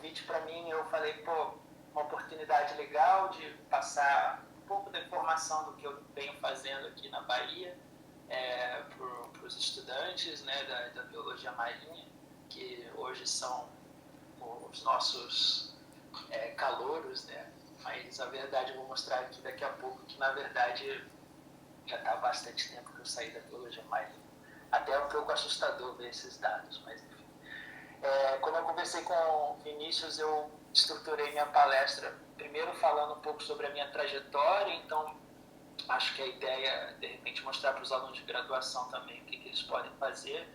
convite para mim, eu falei, uma oportunidade legal de passar um pouco da informação do que eu venho fazendo aqui na Bahia para os estudantes, né, da biologia marinha, que hoje são os nossos calouros, né? Mas a verdade eu vou mostrar aqui daqui a pouco que, na verdade, já está há bastante tempo que eu saí da biologia marinha. Até é um pouco assustador ver esses dados, mas enfim. Quando eu conversei com o Vinícius, eu estruturei minha palestra primeiro falando um pouco sobre a minha trajetória, então acho que a ideia é, de repente, mostrar para os alunos de graduação também o que eles podem fazer,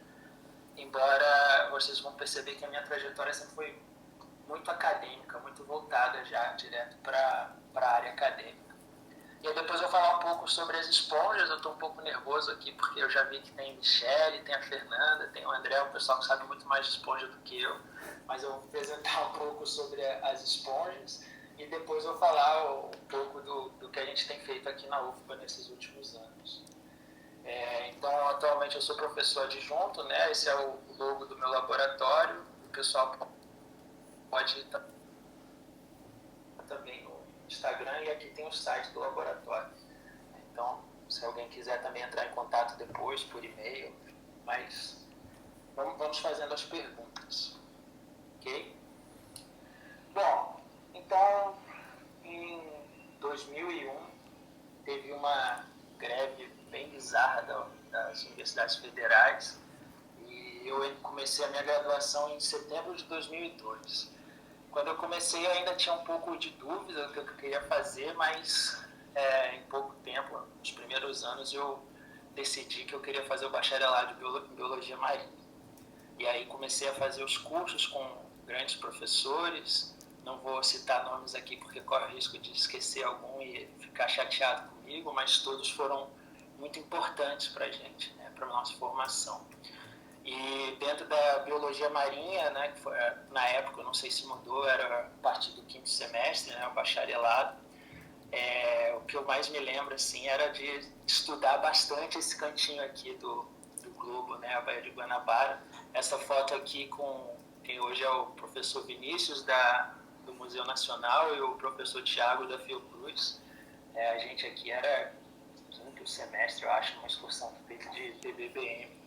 embora vocês vão perceber que a minha trajetória sempre foi muito acadêmica, muito voltada já direto para a área acadêmica. E aí depois eu vou falar um pouco sobre as esponjas. Eu estou um pouco nervoso aqui porque eu já vi que tem a Michelle, tem a Fernanda, tem o André, o pessoal que sabe muito mais de esponja do que eu, mas eu vou apresentar um pouco sobre as esponjas e depois eu vou falar um pouco do que a gente tem feito aqui na UFBA nesses últimos anos. Então, atualmente eu sou professor adjunto, né? Esse é o logo do meu laboratório. O pessoal pode ir também no Instagram, e aqui tem o site do laboratório. Então, se alguém quiser também entrar em contato depois, por e-mail, mas vamos fazendo as perguntas, ok? Bom, então, em 2001, teve uma greve bem bizarra das universidades federais, e eu comecei a minha graduação em setembro de 2002. Quando eu comecei, eu ainda tinha um pouco de dúvida do que eu queria fazer, mas em pouco tempo, nos primeiros anos, eu decidi que eu queria fazer o bacharelado em biologia marinha. E aí comecei a fazer os cursos com grandes professores. Não vou citar nomes aqui porque corre o risco de esquecer algum e ficar chateado comigo, mas todos foram muito importantes para a gente, né, para a nossa formação. E dentro da biologia marinha, né, que foi, na época, eu não sei se mudou, era a partir do 5º semestre, né, o bacharelado, o que eu mais me lembro assim, era de estudar bastante esse cantinho aqui do globo, né, a Baía de Guanabara. Essa foto aqui com quem hoje é o professor Vinícius do Museu Nacional e o professor Tiago da Fiocruz. A gente aqui era 5º semestre, eu acho, uma excursão feita de PBBM.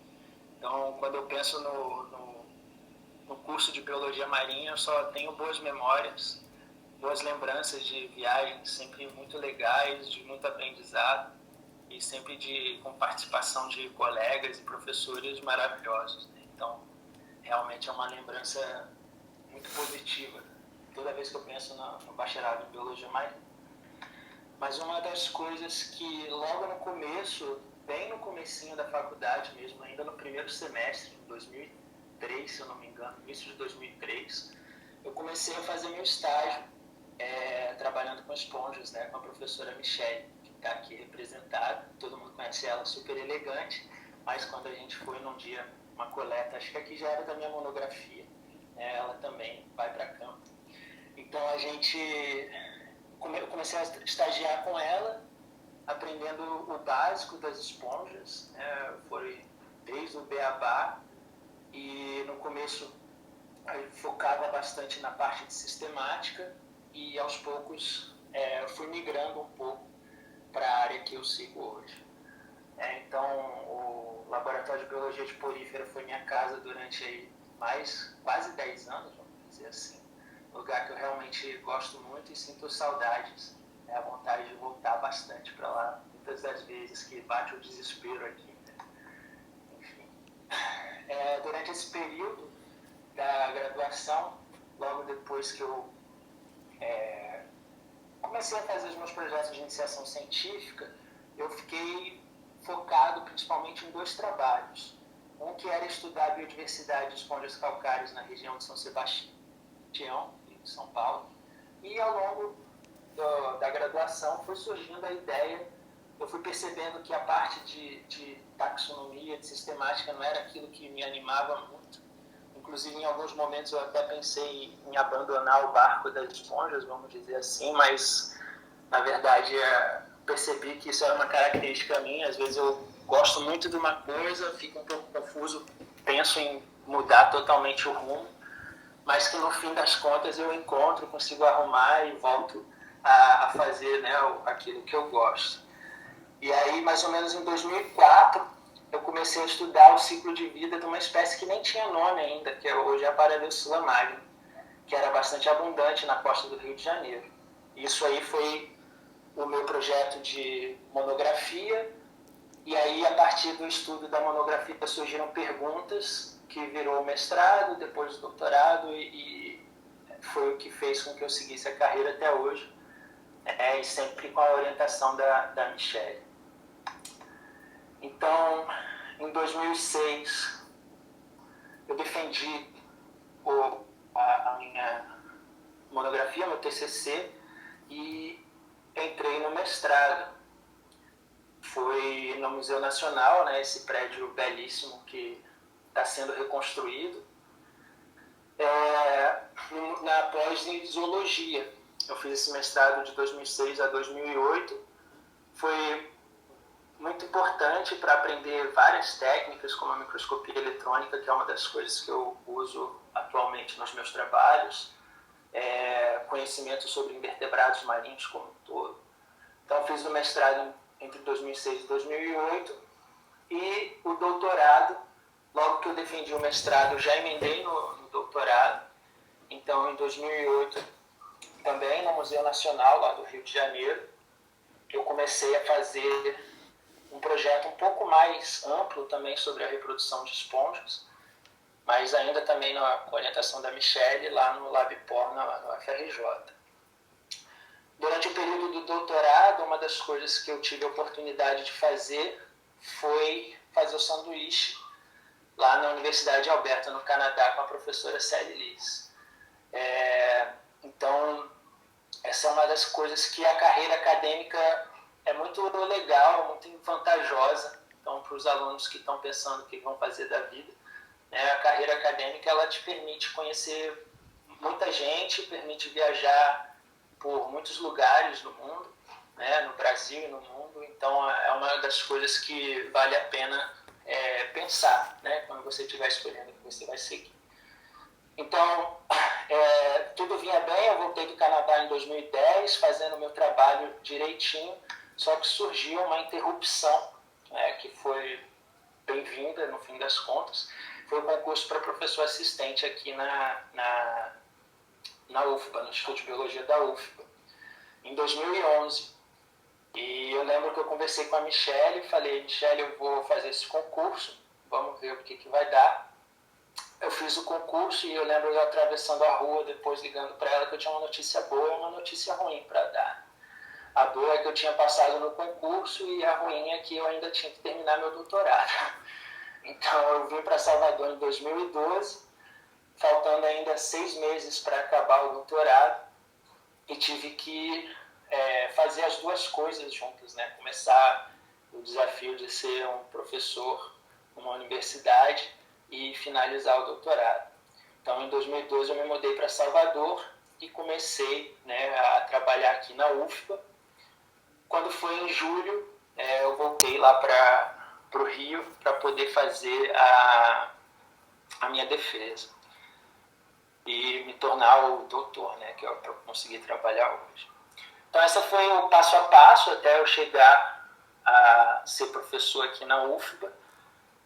Então, quando eu penso no curso de Biologia Marinha, eu só tenho boas memórias, boas lembranças de viagens sempre muito legais, de muito aprendizado e sempre com participação de colegas e professores maravilhosos. Então, realmente é uma lembrança muito positiva toda vez que eu penso no bacharelado em Biologia Marinha. Mas uma das coisas que logo no começo, bem no comecinho da faculdade mesmo, ainda no primeiro semestre, em 2003, se eu não me engano, início de 2003, eu comecei a fazer meu estágio trabalhando com esponjas, né, com a professora Michelle, que está aqui representada. Todo mundo conhece ela, super elegante, mas quando a gente foi num dia, uma coleta, acho que aqui já era da minha monografia, ela também vai para campo. Então eu comecei a estagiar com ela, aprendendo o básico das esponjas, foi desde o beabá, e no começo eu focava bastante na parte de sistemática e aos poucos fui migrando um pouco para a área que eu sigo hoje. Então o Laboratório de Biologia de Porífera foi minha casa durante aí quase 10 anos, vamos dizer assim. Lugar que eu realmente gosto muito e sinto saudades, a vontade de voltar bastante para lá, muitas das vezes que bate o desespero aqui, né? Enfim, durante esse período da graduação, logo depois que eu comecei a fazer os meus projetos de iniciação científica, eu fiquei focado principalmente em 2 trabalhos. Um que era estudar a biodiversidade de esponjas calcárias na região de São Sebastião, em São Paulo, e ao longo da graduação foi surgindo a ideia, eu fui percebendo que a parte de taxonomia, de sistemática, não era aquilo que me animava muito. Inclusive, em alguns momentos eu até pensei em abandonar o barco das esponjas, vamos dizer assim, mas na verdade percebi que isso era uma característica minha. Às vezes eu gosto muito de uma coisa, fico um pouco confuso, penso em mudar totalmente o rumo. mas que no fim das contas eu encontro, consigo arrumar e volto a fazer, né, aquilo que eu gosto. E aí, mais ou menos em 2004, eu comecei a estudar o ciclo de vida de uma espécie que nem tinha nome ainda, que hoje é a Paraversula magna, que era bastante abundante na costa do Rio de Janeiro. Isso aí foi o meu projeto de monografia, e aí, a partir do estudo da monografia, surgiram perguntas que virou o mestrado, depois o doutorado, e foi o que fez com que eu seguisse a carreira até hoje, e sempre com a orientação da Michelle. Então, em 2006, eu defendi a minha monografia, meu TCC, e entrei no mestrado. Foi no Museu Nacional, né, esse prédio belíssimo que está sendo reconstruído, na pós em zoologia. Eu fiz esse mestrado de 2006 a 2008. Foi muito importante para aprender várias técnicas, como a microscopia eletrônica, que é uma das coisas que eu uso atualmente nos meus trabalhos, conhecimento sobre invertebrados marinhos como um todo. Então, fiz o mestrado entre 2006 e 2008 e o doutorado, logo que eu defendi o mestrado, eu já emendei no doutorado. Então, em 2008, também no Museu Nacional, lá do Rio de Janeiro, eu comecei a fazer um projeto um pouco mais amplo também sobre a reprodução de esponjas, mas ainda também na orientação da Michelle, lá no LabPor, no FRJ. Durante o período do doutorado, uma das coisas que eu tive a oportunidade de fazer foi fazer o sanduíche lá na Universidade de Alberta, no Canadá, com a professora Sally Lees. Então, essa é uma das coisas que a carreira acadêmica é muito legal, muito vantajosa. Então, para os alunos que estão pensando o que vão fazer da vida, a carreira acadêmica ela te permite conhecer muita gente, permite viajar por muitos lugares no mundo, no Brasil e no mundo. Então, é uma das coisas que vale a pena pensar, quando você estiver escolhendo o que você vai seguir. Então, tudo vinha bem. Eu voltei do Canadá em 2010, fazendo meu trabalho direitinho, só que surgiu uma interrupção, que foi bem-vinda no fim das contas. Foi o concurso para professor assistente aqui na UFBA, no Instituto de Biologia da UFBA, em 2011. E eu lembro que eu conversei com a Michelle e falei: Michelle, eu vou fazer esse concurso, vamos ver o que vai dar. Eu fiz o concurso e eu lembro eu atravessando a rua, depois ligando para ela que eu tinha uma notícia boa e uma notícia ruim para dar. A boa é que eu tinha passado no concurso e a ruim é que eu ainda tinha que terminar meu doutorado. Então eu vim para Salvador em 2012, faltando ainda 6 meses para acabar o doutorado, e tive que fazer as duas coisas juntas, começar o desafio de ser um professor numa universidade e finalizar o doutorado. Então, em 2012, eu me mudei para Salvador e comecei a trabalhar aqui na UFBA. Quando foi em julho, eu voltei lá para o Rio para poder fazer a minha defesa e me tornar o doutor, que é o que eu consegui trabalhar hoje. Então, esse foi o passo a passo até eu chegar a ser professor aqui na UFBA.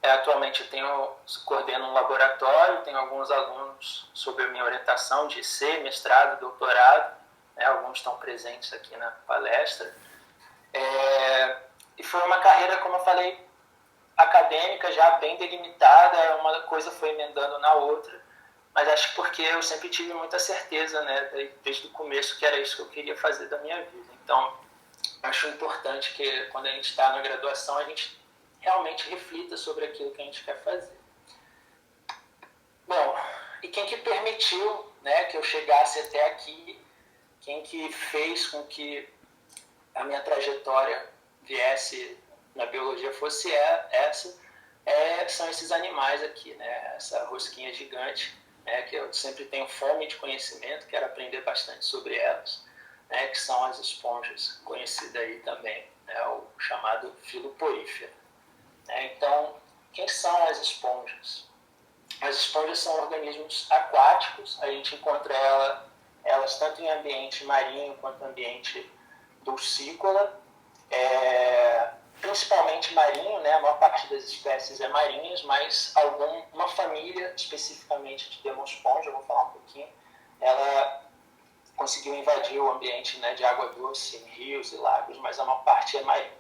Atualmente eu coordeno um laboratório, tenho alguns alunos sob a minha orientação de IC, mestrado, doutorado, alguns estão presentes aqui na palestra. E foi uma carreira, como eu falei, acadêmica, já bem delimitada, uma coisa foi emendando na outra, mas acho que porque eu sempre tive muita certeza, desde o começo, que era isso que eu queria fazer da minha vida. Então, acho importante que quando a gente está na graduação, a gente realmente reflita sobre aquilo que a gente quer fazer. Bom, e quem que permitiu que eu chegasse até aqui, quem que fez com que a minha trajetória viesse na biologia fosse essa, são esses animais aqui, essa rosquinha gigante, que eu sempre tenho fome de conhecimento, quero aprender bastante sobre elas, que são as esponjas, conhecida aí também, o chamado filoporífero. Então, quem são as esponjas? As As esponjas são organismos aquáticos, a gente encontra elas tanto em ambiente marinho quanto em ambiente dulcícola, principalmente marinho, né? A maior parte das espécies é marinhas, mas uma família especificamente de demosponja, eu vou falar um pouquinho, ela conseguiu invadir o ambiente, né, de água doce em rios e lagos, mas a maior parte é marinha.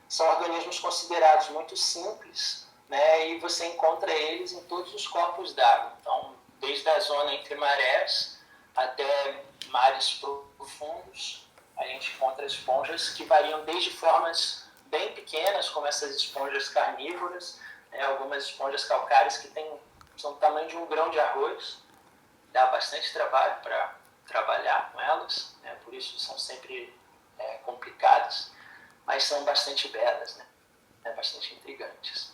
São organismos considerados muito simples, né, e você encontra eles em todos os corpos d'água. Então, desde a zona entre marés até mares profundos, a gente encontra esponjas que variam desde formas bem pequenas, como essas esponjas carnívoras, né, algumas esponjas calcárias que são do tamanho de um grão de arroz. Dá bastante trabalho para trabalhar com elas, né, por isso são sempre complicadas, mas são bastante belas, né, bastante intrigantes.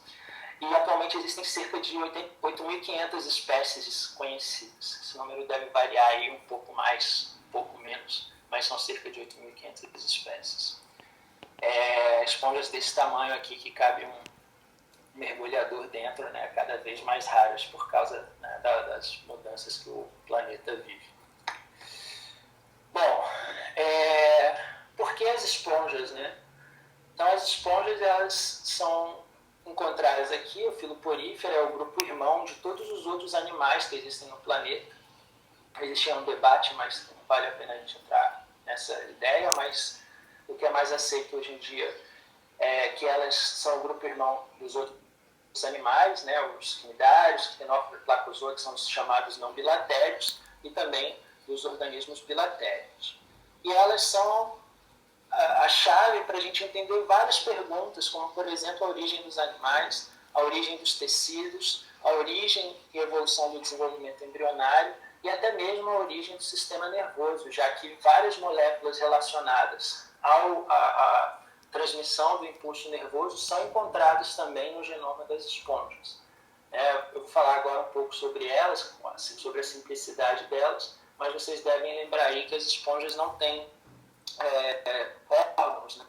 E atualmente existem cerca de 8.500 espécies conhecidas. Esse número deve variar aí um pouco mais, um pouco menos, mas são cerca de 8.500 espécies. Esponjas desse tamanho aqui que cabe um mergulhador dentro, né, cada vez mais raras por causa, né, das mudanças que o planeta vive. Bom, por que as esponjas, né? Então, as esponjas, elas são encontradas aqui, o Filoporífera é o grupo irmão de todos os outros animais que existem no planeta. Existe um debate, mas não vale a pena a gente entrar nessa ideia, mas o que é mais aceito hoje em dia é que elas são o grupo irmão dos outros animais, né, os quinidários, Ctenófilo, que são os chamados não bilatérios, e também dos organismos bilatérios. E elas são a chave para a gente entender várias perguntas, como, por exemplo, a origem dos animais, a origem dos tecidos, a origem e evolução do desenvolvimento embrionário e até mesmo a origem do sistema nervoso, já que várias moléculas relacionadas à transmissão do impulso nervoso são encontradas também no genoma das esponjas. Eu vou falar agora um pouco sobre elas, sobre a simplicidade delas, mas vocês devem lembrar aí que as esponjas não têm órgãos, né?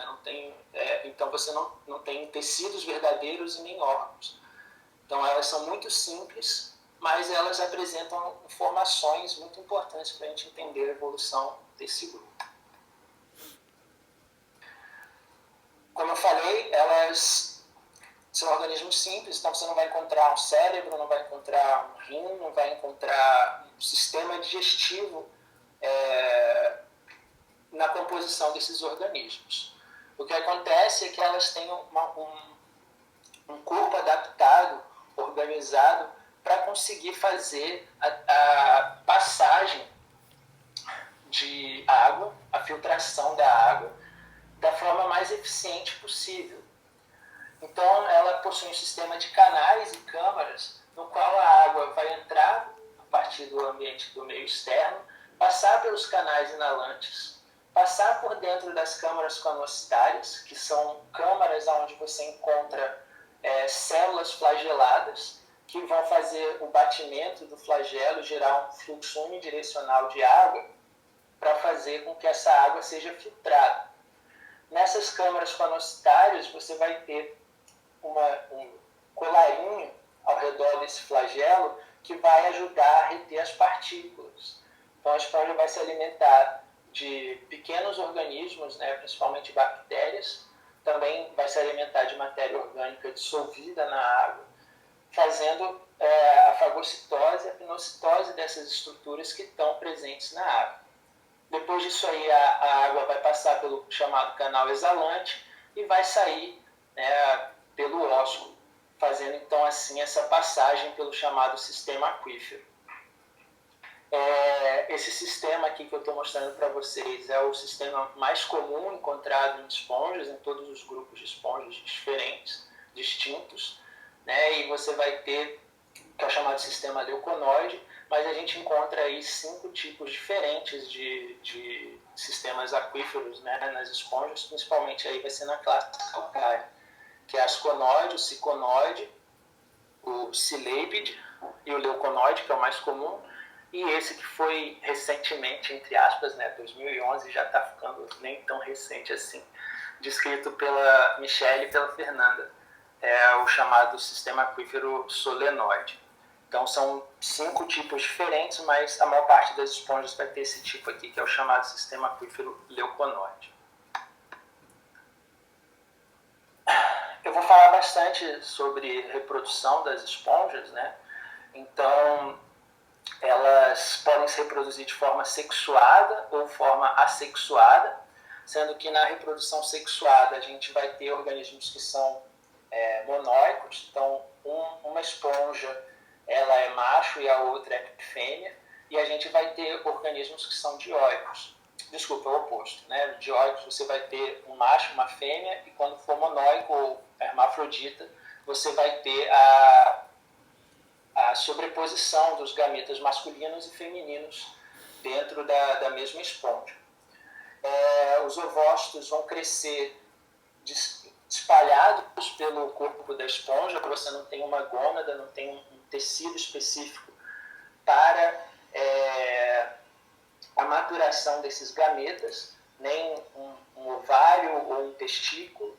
Então você não tem tecidos verdadeiros e nem órgãos. Então elas são muito simples, mas elas apresentam informações muito importantes para a gente entender a evolução desse grupo. Como eu falei, elas são organismos simples, então você não vai encontrar um cérebro, não vai encontrar um rim, não vai encontrar um sistema digestivo na composição desses organismos. O que acontece é que elas têm um corpo adaptado, organizado, para conseguir fazer a passagem de água, a filtração da água, da forma mais eficiente possível. Então, ela possui um sistema de canais e câmaras, no qual a água vai entrar a partir do ambiente do meio externo, passar pelos canais inalantes, passar por dentro das câmaras coanocitárias, que são câmaras onde você encontra células flageladas, que vão fazer o batimento do flagelo, gerar um fluxo unidirecional de água, para fazer com que essa água seja filtrada. Nessas câmaras coanocitárias, você vai ter um colarinho ao redor desse flagelo que vai ajudar a reter as partículas. Então, a esponja vai se alimentar de pequenos organismos, né, principalmente bactérias, também vai se alimentar de matéria orgânica dissolvida na água, fazendo a fagocitose, a pinocitose dessas estruturas que estão presentes na água. Depois disso aí, a água vai passar pelo chamado canal exalante e vai sair, né, pelo ósculo, fazendo então assim essa passagem pelo chamado sistema aquífero. Esse sistema aqui que eu estou mostrando para vocês é o sistema mais comum encontrado em esponjas, em todos os grupos de esponjas diferentes, distintos, né? E você vai ter, que é o chamado sistema leuconoide, mas a gente encontra aí 5 tipos diferentes de sistemas aquíferos, né, nas esponjas, principalmente aí vai ser na classe calcária, que é a asconoide, o ciconoide, o cileibide e o leuconoide, que é o mais comum, e esse que foi recentemente, entre aspas, né, 2011, já está ficando nem tão recente assim, descrito pela Michelle e pela Fernanda, é o chamado sistema aquífero solenoide. Então são 5 tipos diferentes, mas a maior parte das esponjas vai ter esse tipo aqui, que é o chamado sistema aquífero leuconóide. Eu vou falar bastante sobre reprodução das esponjas, né? Então, elas podem se reproduzir de forma sexuada ou forma assexuada, sendo que na reprodução sexuada a gente vai ter organismos que são monóicos. Então, uma esponja ela é macho e a outra é fêmea, e a gente vai ter organismos que são dioicos. Desculpa, é o oposto, né? Dioicos você vai ter um macho, uma fêmea, e quando for monóico ou hermafrodita, você vai ter a sobreposição dos gametas masculinos e femininos dentro da mesma esponja. Os ovócitos vão crescer espalhados pelo corpo da esponja, para você não ter uma gônada, não tem um tecido específico para a maturação desses gametas, nem um ovário ou um testículo.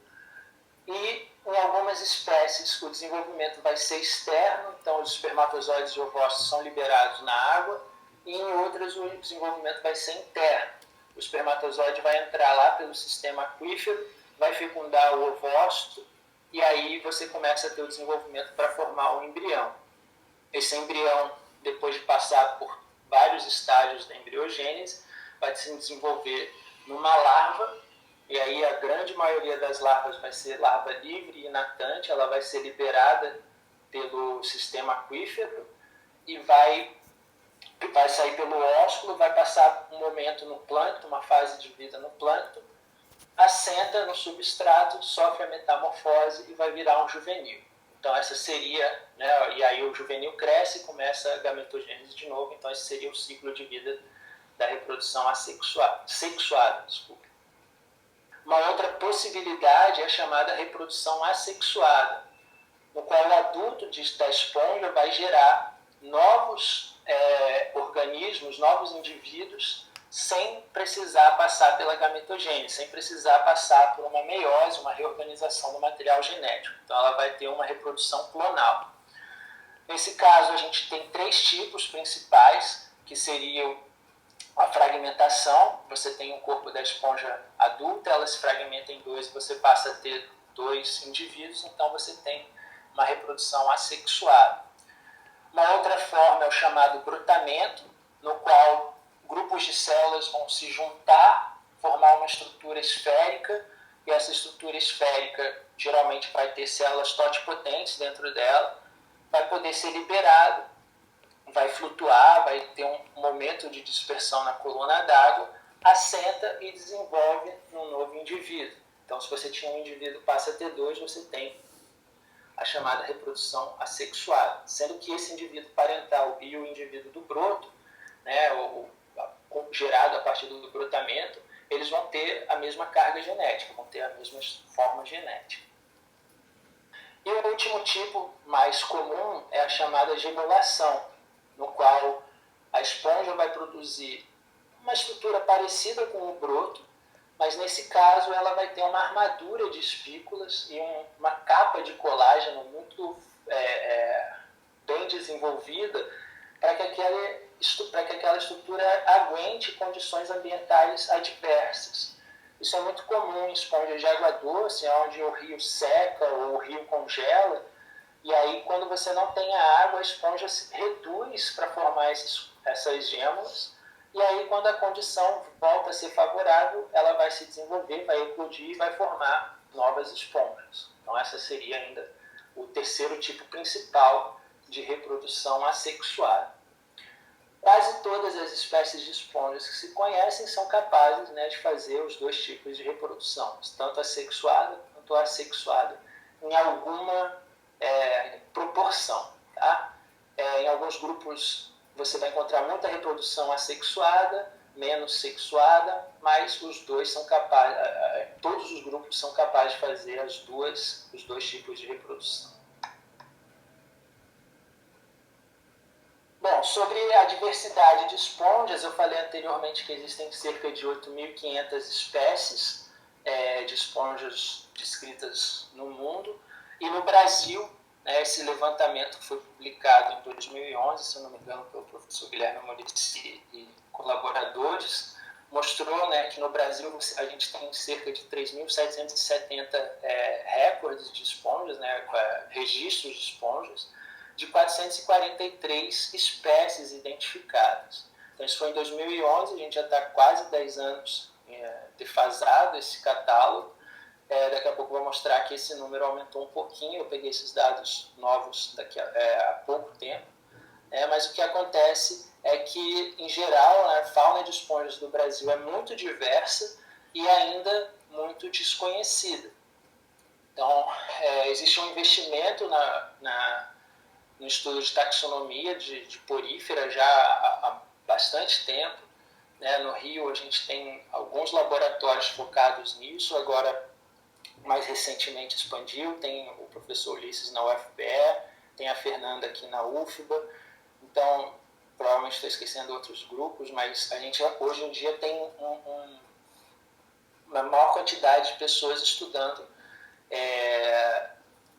E em algumas espécies o desenvolvimento vai ser externo, então os espermatozoides e ovócitos são liberados na água, e em outras o desenvolvimento vai ser interno. O espermatozoide vai entrar lá pelo sistema aquífero, vai fecundar o ovócito, e aí você começa a ter o desenvolvimento para formar um embrião. Esse embrião, depois de passar por vários estágios da embriogênese, vai se desenvolver numa larva, e aí a grande maioria das larvas vai ser larva livre e natante, ela vai ser liberada pelo sistema aquífero e vai sair pelo ósculo, vai passar um momento no plâncton, uma fase de vida no plâncton, assenta no substrato, sofre a metamorfose e vai virar um juvenil. Então essa seria, né, e aí o juvenil cresce e começa a gametogênese de novo, então esse seria o ciclo de vida da reprodução sexuada. Desculpa. Uma outra possibilidade é a chamada reprodução assexuada, no qual o adulto da esponja vai gerar novos organismos, novos indivíduos, sem precisar passar pela gametogênese, sem precisar passar por uma meiose, uma reorganização do material genético. Então ela vai ter uma reprodução clonal. Nesse caso a gente tem 3 tipos principais, que seriam a fragmentação. Você tem um corpo da esponja adulta, ela se fragmenta em 2 e você passa a ter 2 indivíduos, então você tem uma reprodução assexuada. Uma outra forma é o chamado brotamento, no qual grupos de células vão se juntar, formar uma estrutura esférica, e essa estrutura esférica geralmente vai ter células totipotentes dentro dela, vai poder ser liberado, vai flutuar, vai ter um momento de dispersão na coluna d'água, assenta e desenvolve um novo indivíduo. Então, se você tinha um indivíduo, passa a ter 2, você tem a chamada reprodução assexuada, sendo que esse indivíduo parental e o indivíduo do broto, né, gerado a partir do brotamento, eles vão ter a mesma carga genética, vão ter a mesma forma genética. E o último tipo mais comum é a chamada gemulação, no qual a esponja vai produzir uma estrutura parecida com o broto, mas nesse caso ela vai ter uma armadura de espículas e uma capa de colágeno muito bem desenvolvida para que aquela estrutura aguente condições ambientais adversas. Isso é muito comum em esponjas de água doce, onde o rio seca ou o rio congela, e aí quando você não tem a água, a esponja se reduz para formar essas gêmulas, e aí quando a condição volta a ser favorável, ela vai se desenvolver, vai eclodir e vai formar novas esponjas. Então essa seria ainda o terceiro tipo principal de reprodução assexuada. Quase todas as espécies de esponjas que se conhecem são capazes, né, de fazer os 2 tipos de reprodução, tanto a sexuada quanto a assexuada, em alguma proporção. Tá? Em alguns grupos você vai encontrar muita reprodução assexuada, menos sexuada, mas os dois são capazes, todos os grupos são capazes de fazer os dois tipos de reprodução. Bom, sobre a diversidade de esponjas, eu falei anteriormente que existem cerca de 8.500 espécies de esponjas descritas no mundo, e no Brasil né? Esse levantamento foi publicado em 2011, se não me engano, pelo professor Guilherme Morici e colaboradores. Mostrou, né, que no Brasil a gente tem cerca de 3.770 recordes de esponjas, né, registros de esponjas, de 443 espécies identificadas. Então, isso foi em 2011, a gente já está quase 10 anos defasado esse catálogo. Daqui a pouco eu vou mostrar que esse número aumentou um pouquinho, eu peguei esses dados novos há pouco tempo. Mas o que acontece é que, em geral, a fauna de esponjas do Brasil é muito diversa e ainda muito desconhecida. Então, existe um investimento no estudo de taxonomia de porífera já há bastante tempo. No Rio, a gente tem alguns laboratórios focados nisso, agora, mais recentemente, expandiu. Tem o professor Ulisses na UFPE, tem a Fernanda aqui na UFBA. Então, provavelmente estou esquecendo outros grupos, mas a gente hoje em dia tem uma maior quantidade de pessoas estudando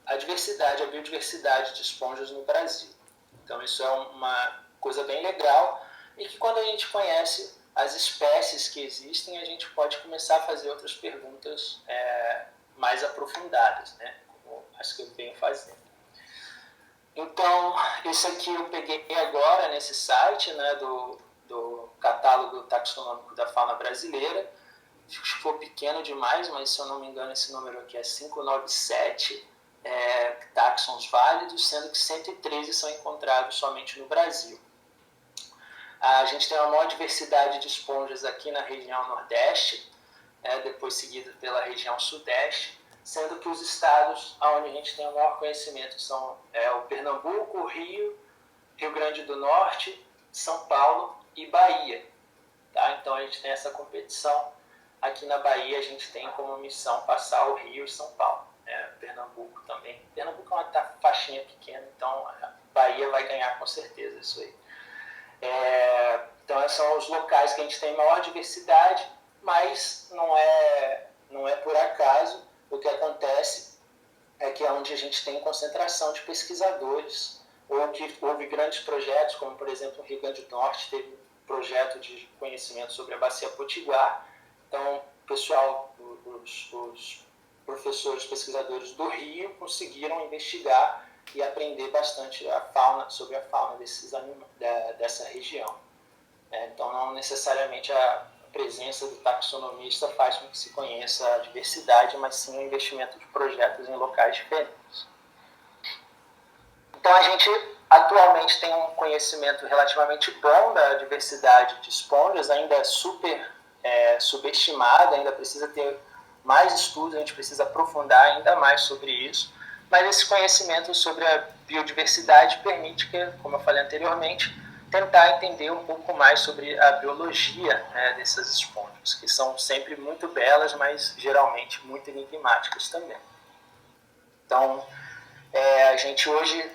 a biodiversidade de esponjas no Brasil. Então, isso é uma coisa bem legal e que, quando a gente conhece as espécies que existem, a gente pode começar a fazer outras perguntas mais aprofundadas, né? Como as que eu venho fazendo. Então, esse aqui eu peguei agora nesse site, né, do catálogo taxonômico da fauna brasileira. Ficou pequeno demais, mas, se eu não me engano, esse número aqui é 597 táxons válidos, sendo que 113 são encontrados somente no Brasil. A gente tem uma maior diversidade de esponjas aqui na região Nordeste, depois seguida pela região Sudeste, sendo que os estados onde a gente tem o maior conhecimento são o Pernambuco, o Rio, Rio Grande do Norte, São Paulo e Bahia. Tá? Então, a gente tem essa competição. Aqui na Bahia, a gente tem como missão passar o Rio e São Paulo. Pernambuco também. Pernambuco é uma faixinha pequena, então a Bahia vai ganhar com certeza isso aí. Então, esses são os locais que a gente tem maior diversidade, mas não é por acaso. O que acontece é que é onde a gente tem concentração de pesquisadores, ou que houve grandes projetos, como, por exemplo, o Rio Grande do Norte teve um projeto de conhecimento sobre a Bacia Potiguar. Então, o pessoal, os professores, pesquisadores do Rio conseguiram investigar e aprender bastante sobre a fauna dessa região. Então, não necessariamente a presença do taxonomista faz com que se conheça a diversidade, mas sim o investimento de projetos em locais diferentes. Então, a gente atualmente tem um conhecimento relativamente bom da diversidade de esponjas, ainda é super subestimada, ainda precisa ter mais estudos, a gente precisa aprofundar ainda mais sobre isso, mas esse conhecimento sobre a biodiversidade permite que, como eu falei anteriormente, tentar entender um pouco mais sobre a biologia dessas esponjas, que são sempre muito belas, mas geralmente muito enigmáticas também. Então, a gente hoje,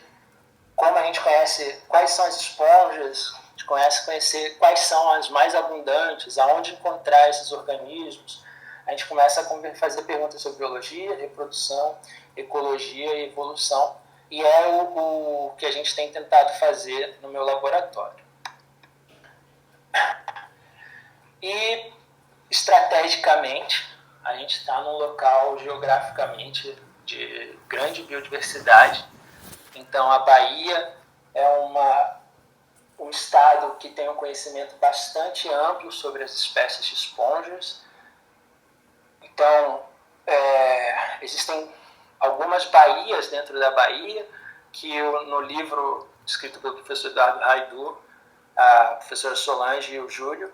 como a gente conhece quais são as esponjas, a gente conhecer quais são as mais abundantes, aonde encontrar esses organismos, a gente começa a fazer perguntas sobre biologia, reprodução, ecologia e evolução, e é o que a gente tem tentado fazer no meu laboratório. E, estrategicamente, a gente está num local geograficamente de grande biodiversidade. Então, a Bahia é um estado que tem um conhecimento bastante amplo sobre as espécies de esponjas. Então, existem algumas baías dentro da Bahia, que no livro escrito pelo professor Eduardo Raidu, a professora Solange e o Júlio,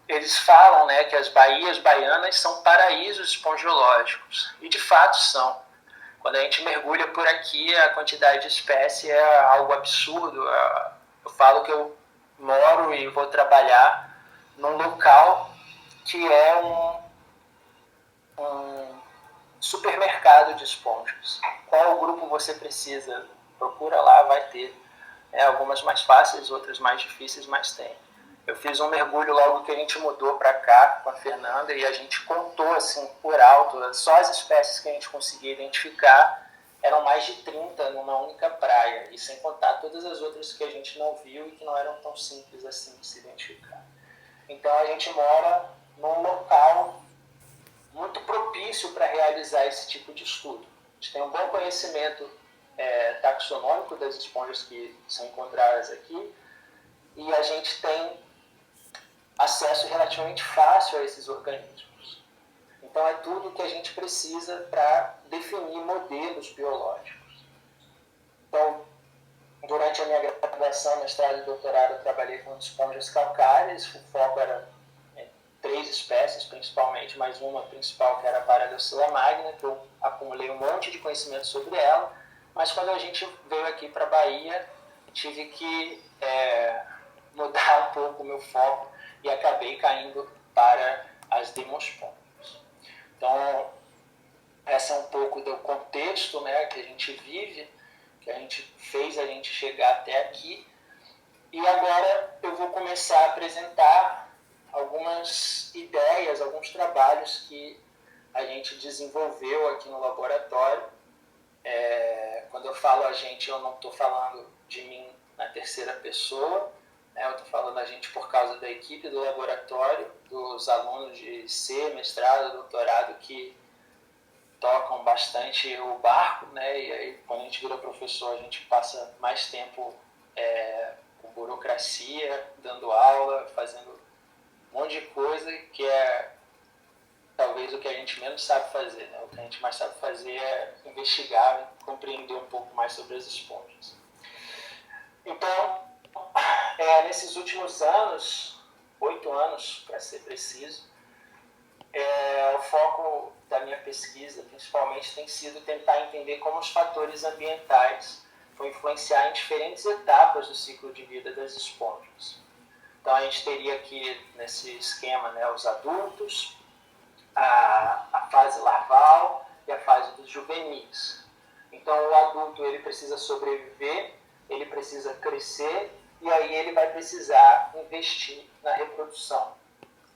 eles falam, que as baías baianas são paraísos espongiológicos, e de fato são. Quando a gente mergulha por aqui, a quantidade de espécie é algo absurdo. Eu falo que eu moro e vou trabalhar num local que é um supermercado de esponjas. Qual grupo você precisa? Procura lá, vai ter. Algumas mais fáceis, outras mais difíceis, mas tem. Eu fiz um mergulho logo que a gente mudou para cá com a Fernanda e a gente contou assim por alto, só as espécies que a gente conseguia identificar eram mais mais de 30 numa única praia, e sem contar todas as outras que a gente não viu e que não eram tão simples assim de se identificar. Então a gente mora num local muito propício para realizar esse tipo de estudo. A gente tem um bom conhecimento taxonômico das esponjas que são encontradas aqui, e a gente tem acesso relativamente fácil a esses organismos. Então é tudo que a gente precisa para definir modelos biológicos. Então, durante a minha graduação, mestrado e doutorado, eu trabalhei com esponjas calcárias. O foco era 3 espécies, principalmente, mas uma principal que era a Paradoxila magna, que eu acumulei um monte de conhecimento sobre ela. Mas quando a gente veio aqui para a Bahia, tive que mudar um pouco o meu foco e acabei caindo para as demosponjas. Então, esse é um pouco do contexto, né, que a gente vive, que a gente fez a gente chegar até aqui. E agora eu vou começar a apresentar algumas ideias, alguns trabalhos que a gente desenvolveu aqui no laboratório. Quando eu falo a gente, eu não estou falando de mim na terceira pessoa, né? Eu estou falando a gente por causa da equipe do laboratório, dos alunos de mestrado, doutorado, que tocam bastante o barco, né? E aí, quando a gente vira professor, a gente passa mais tempo com burocracia, dando aula, fazendo um monte de coisa que é talvez o que a gente menos sabe fazer, né? O que a gente mais sabe fazer é investigar e compreender um pouco mais sobre as esponjas. Então, nesses últimos anos, 8 anos para ser preciso, o foco da minha pesquisa, principalmente, tem sido tentar entender como os fatores ambientais vão influenciar em diferentes etapas do ciclo de vida das esponjas. Então, a gente teria aqui, nesse esquema, né, os adultos, a fase larval e a fase dos juvenis. Então, o adulto ele precisa sobreviver, ele precisa crescer, e aí ele vai precisar investir na reprodução.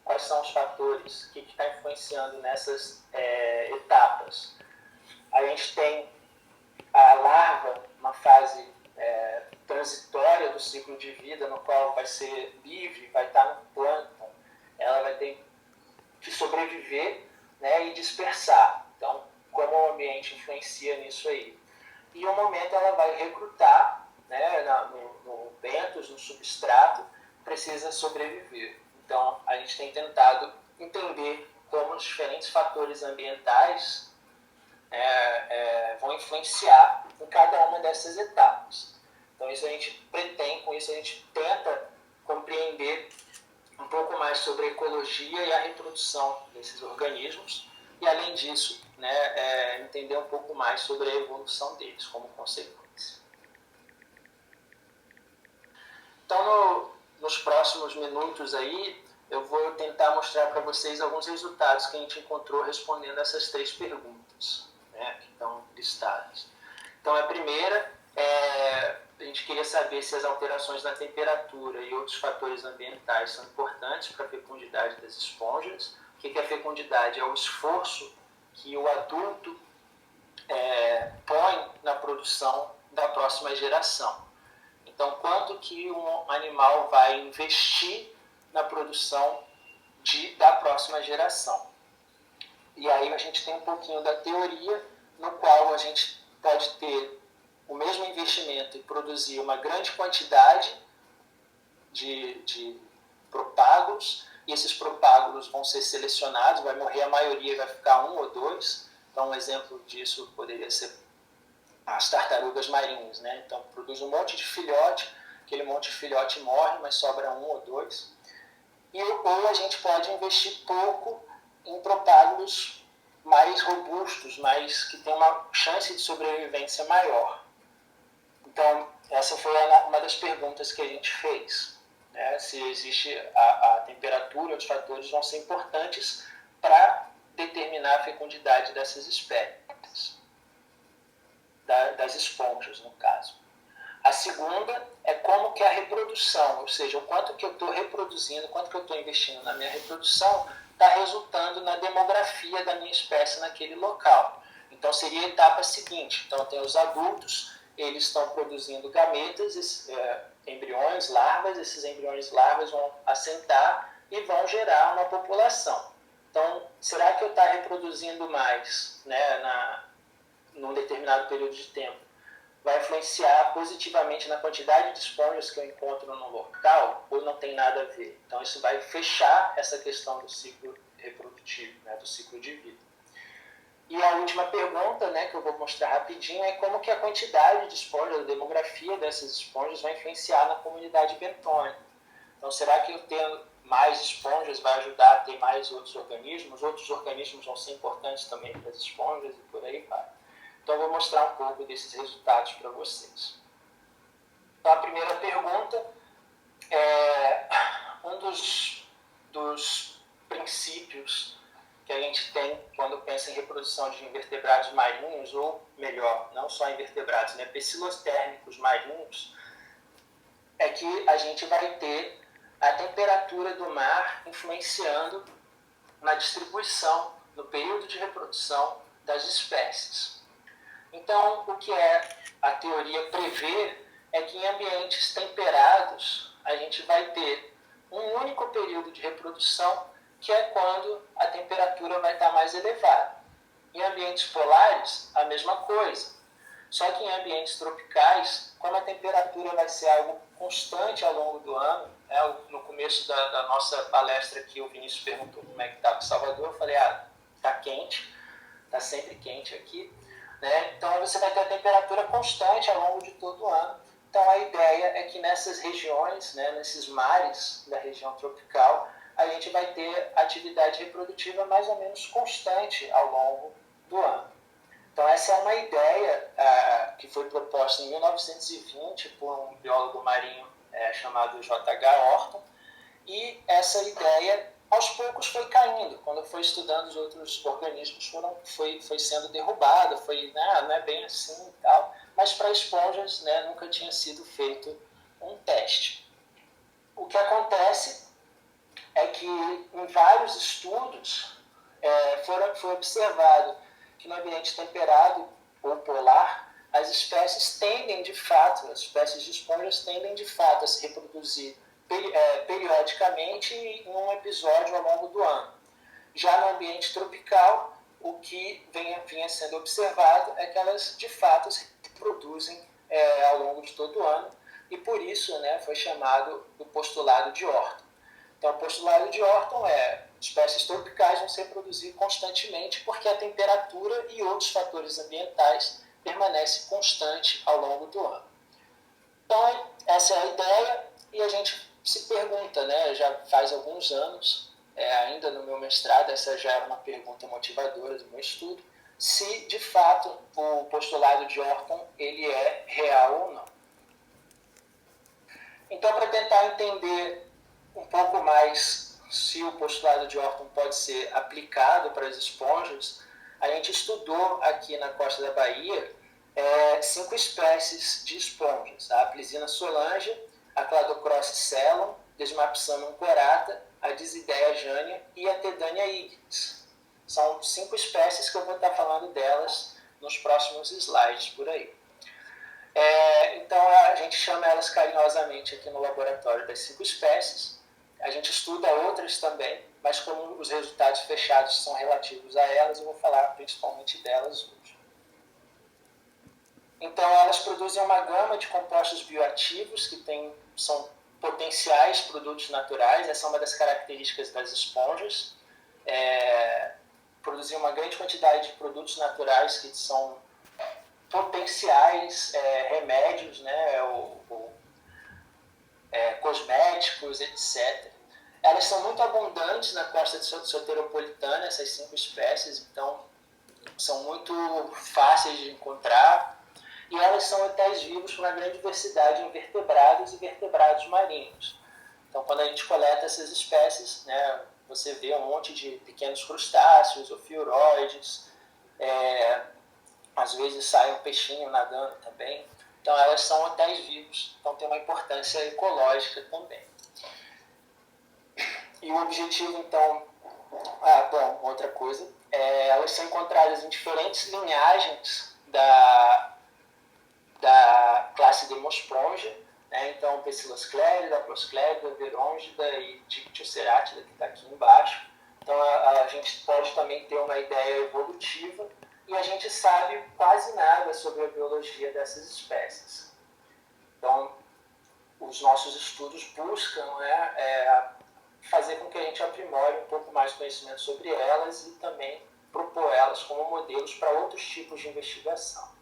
Quais são os fatores? O que está influenciando nessas etapas? A gente tem a larva, uma fase transitória do ciclo de vida, no qual vai ser livre, vai estar no plâncton. Ela vai ter que sobreviver, né, e dispersar. Então, como o ambiente influencia nisso aí? E um momento ela vai recrutar, né, no bentos, no substrato, precisa sobreviver. Então, a gente tem tentado entender como os diferentes fatores ambientais vão influenciar em cada uma dessas etapas. Então, isso a gente pretende, com isso a gente tenta compreender um pouco mais sobre a ecologia e a reprodução desses organismos e, além disso, né, entender um pouco mais sobre a evolução deles como consequência. Então, nos próximos minutos aí, eu vou tentar mostrar para vocês alguns resultados que a gente encontrou respondendo essas 3 perguntas, né, que estão listadas. Então, a primeira a gente queria saber se as alterações na temperatura e outros fatores ambientais são importantes para a fecundidade das esponjas. O que é a fecundidade? É o esforço que o adulto põe na produção da próxima geração. Então, quanto que um animal vai investir na produção da próxima geração. E aí a gente tem um pouquinho da teoria, no qual a gente pode ter o mesmo investimento e produzir uma grande quantidade de propágulos, e esses propágulos vão ser selecionados, vai morrer a maioria e vai ficar 1 ou 2. Então, um exemplo disso poderia ser as tartarugas marinhas, né? Então, produz um monte de filhote, aquele monte de filhote morre, mas sobra 1 ou 2. Ou a gente pode investir pouco em propágulos mais robustos, que têm uma chance de sobrevivência maior. Então, essa foi uma das perguntas que a gente fez, né? Se existe a temperatura e outros fatores vão ser importantes para determinar a fecundidade dessas espécies, das esponjas, no caso. A segunda é como que a reprodução, ou seja, o quanto que eu estou reproduzindo, quanto que eu estou investindo na minha reprodução, está resultando na demografia da minha espécie naquele local. Então seria a etapa seguinte. Então tem os adultos, eles estão produzindo gametas, embriões, larvas, esses embriões larvas vão assentar e vão gerar uma população. Então, será que eu estou reproduzindo mais, né, num determinado período de tempo? Vai influenciar positivamente na quantidade de esponjas que eu encontro no local ou não tem nada a ver? Então, isso vai fechar essa questão do ciclo reprodutivo, né, do ciclo de vida. E a última pergunta, né, que eu vou mostrar rapidinho, é como que a quantidade de esponjas, a demografia dessas esponjas vai influenciar na comunidade bentônica. Então, será que eu tendo mais esponjas vai ajudar a ter mais outros organismos? Outros organismos vão ser importantes também para as esponjas e por aí vai. Então, eu vou mostrar um pouco desses resultados para vocês. Então, a primeira pergunta é um dos princípios que a gente tem quando pensa em reprodução de invertebrados marinhos, ou melhor, não só invertebrados, né, pecilostérmicos marinhos, é que a gente vai ter a temperatura do mar influenciando na distribuição, no período de reprodução das espécies. Então, o que a teoria prevê é que em ambientes temperados a gente vai ter um único período de reprodução, que é quando a temperatura vai estar mais elevada. Em ambientes polares, a mesma coisa. Só que em ambientes tropicais, como a temperatura vai ser algo constante ao longo do ano, né? No começo da nossa palestra aqui, o Vinícius perguntou como é que está com Salvador, eu falei, está quente, está sempre quente aqui, né? Então você vai ter a temperatura constante ao longo de todo o ano. Então a ideia é que nessas regiões, né, nesses mares da região tropical, a gente vai ter atividade reprodutiva mais ou menos constante ao longo do ano. Então essa é uma ideia que foi proposta em 1920 por um biólogo marinho chamado J.H. Orton, e essa ideia aos poucos foi caindo. Quando foi estudando os outros organismos, foi sendo derrubada, não é bem assim e tal, mas para esponjas, né, nunca tinha sido feito um teste. O que acontece é que em vários estudos foi observado que no ambiente temperado ou polar, as espécies tendem de fato, as espécies de esponjas tendem de fato a se reproduzir periodicamente em um episódio ao longo do ano. Já no ambiente tropical, o que vinha sendo observado é que elas de fato se reproduzem ao longo de todo o ano, e por isso, né, foi chamado do postulado de Orton. Então, o postulado de Orton espécies tropicais vão se reproduzir constantemente porque a temperatura e outros fatores ambientais permanecem constantes ao longo do ano. Então, essa é a ideia, e a gente se pergunta, né, já faz alguns anos, ainda no meu mestrado, essa já era uma pergunta motivadora do meu estudo, se de fato o postulado de Orton ele é real ou não. Então, para tentar entender um pouco mais se o postulado de Orton pode ser aplicado para as esponjas, a gente estudou aqui na costa da Bahia 5 espécies de esponjas: a Aplyzina solange, a Cladocross cellum, Desmapsamum corata, a Disideia jânea e a Tedania ignis. São 5 espécies que eu vou estar falando delas nos próximos slides por aí. Então a gente chama elas carinhosamente aqui no laboratório das 5 espécies. A gente estuda outras também, mas como os resultados fechados são relativos a elas, eu vou falar principalmente delas hoje. Então elas produzem uma gama de compostos bioativos que são potenciais produtos naturais. Essa é uma das características das esponjas. Produzir uma grande quantidade de produtos naturais que são potenciais remédios, né, cosméticos, etc. Elas são muito abundantes na costa soteropolitana, essas 5 espécies, então são muito fáceis de encontrar, e elas são hotéis vivos para uma grande diversidade de invertebrados e vertebrados marinhos. Então, quando a gente coleta essas espécies, né, você vê um monte de pequenos crustáceos, ofiuroides, às vezes sai um peixinho nadando também. Então, elas são hotéis vivos, então tem uma importância ecológica também. E o objetivo, então, Bom, outra coisa, elas são encontradas em diferentes linhagens da classe Demospongia, né? Então, Bacillosclérida, Prosclérida, Verongida e Dictioceratida, que está aqui embaixo. Então, a gente pode também ter uma ideia evolutiva e a gente sabe quase nada sobre a biologia dessas espécies. Então, os nossos estudos buscam, né, fazer com que a gente aprimore um pouco mais conhecimento sobre elas e também propor elas como modelos para outros tipos de investigação.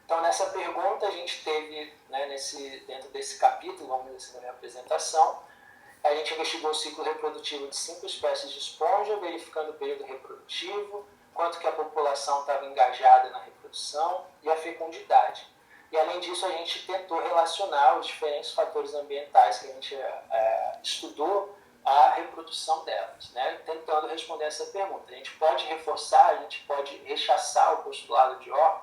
Então, nessa pergunta, a gente teve, né, dentro desse capítulo, vamos dizer assim, da minha apresentação, a gente investigou o ciclo reprodutivo de 5 espécies de esponja, verificando o período reprodutivo, quanto que a população estava engajada na reprodução e a fecundidade. E, além disso, a gente tentou relacionar os diferentes fatores ambientais que a gente estudou à reprodução delas, né, tentando responder essa pergunta. A gente pode reforçar, a gente pode rechaçar o postulado de Orr.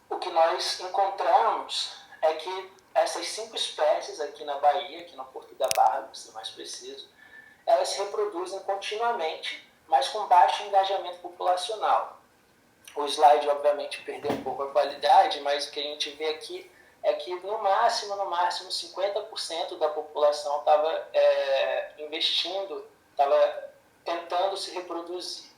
O que nós encontramos é que essas 5 espécies aqui na Bahia, aqui no Porto da Barra, para ser mais preciso, elas se reproduzem continuamente, mas com baixo engajamento populacional. O slide, obviamente, perdeu um pouco a qualidade, mas o que a gente vê aqui é que, no máximo, 50% da população estava investindo, estava tentando se reproduzir.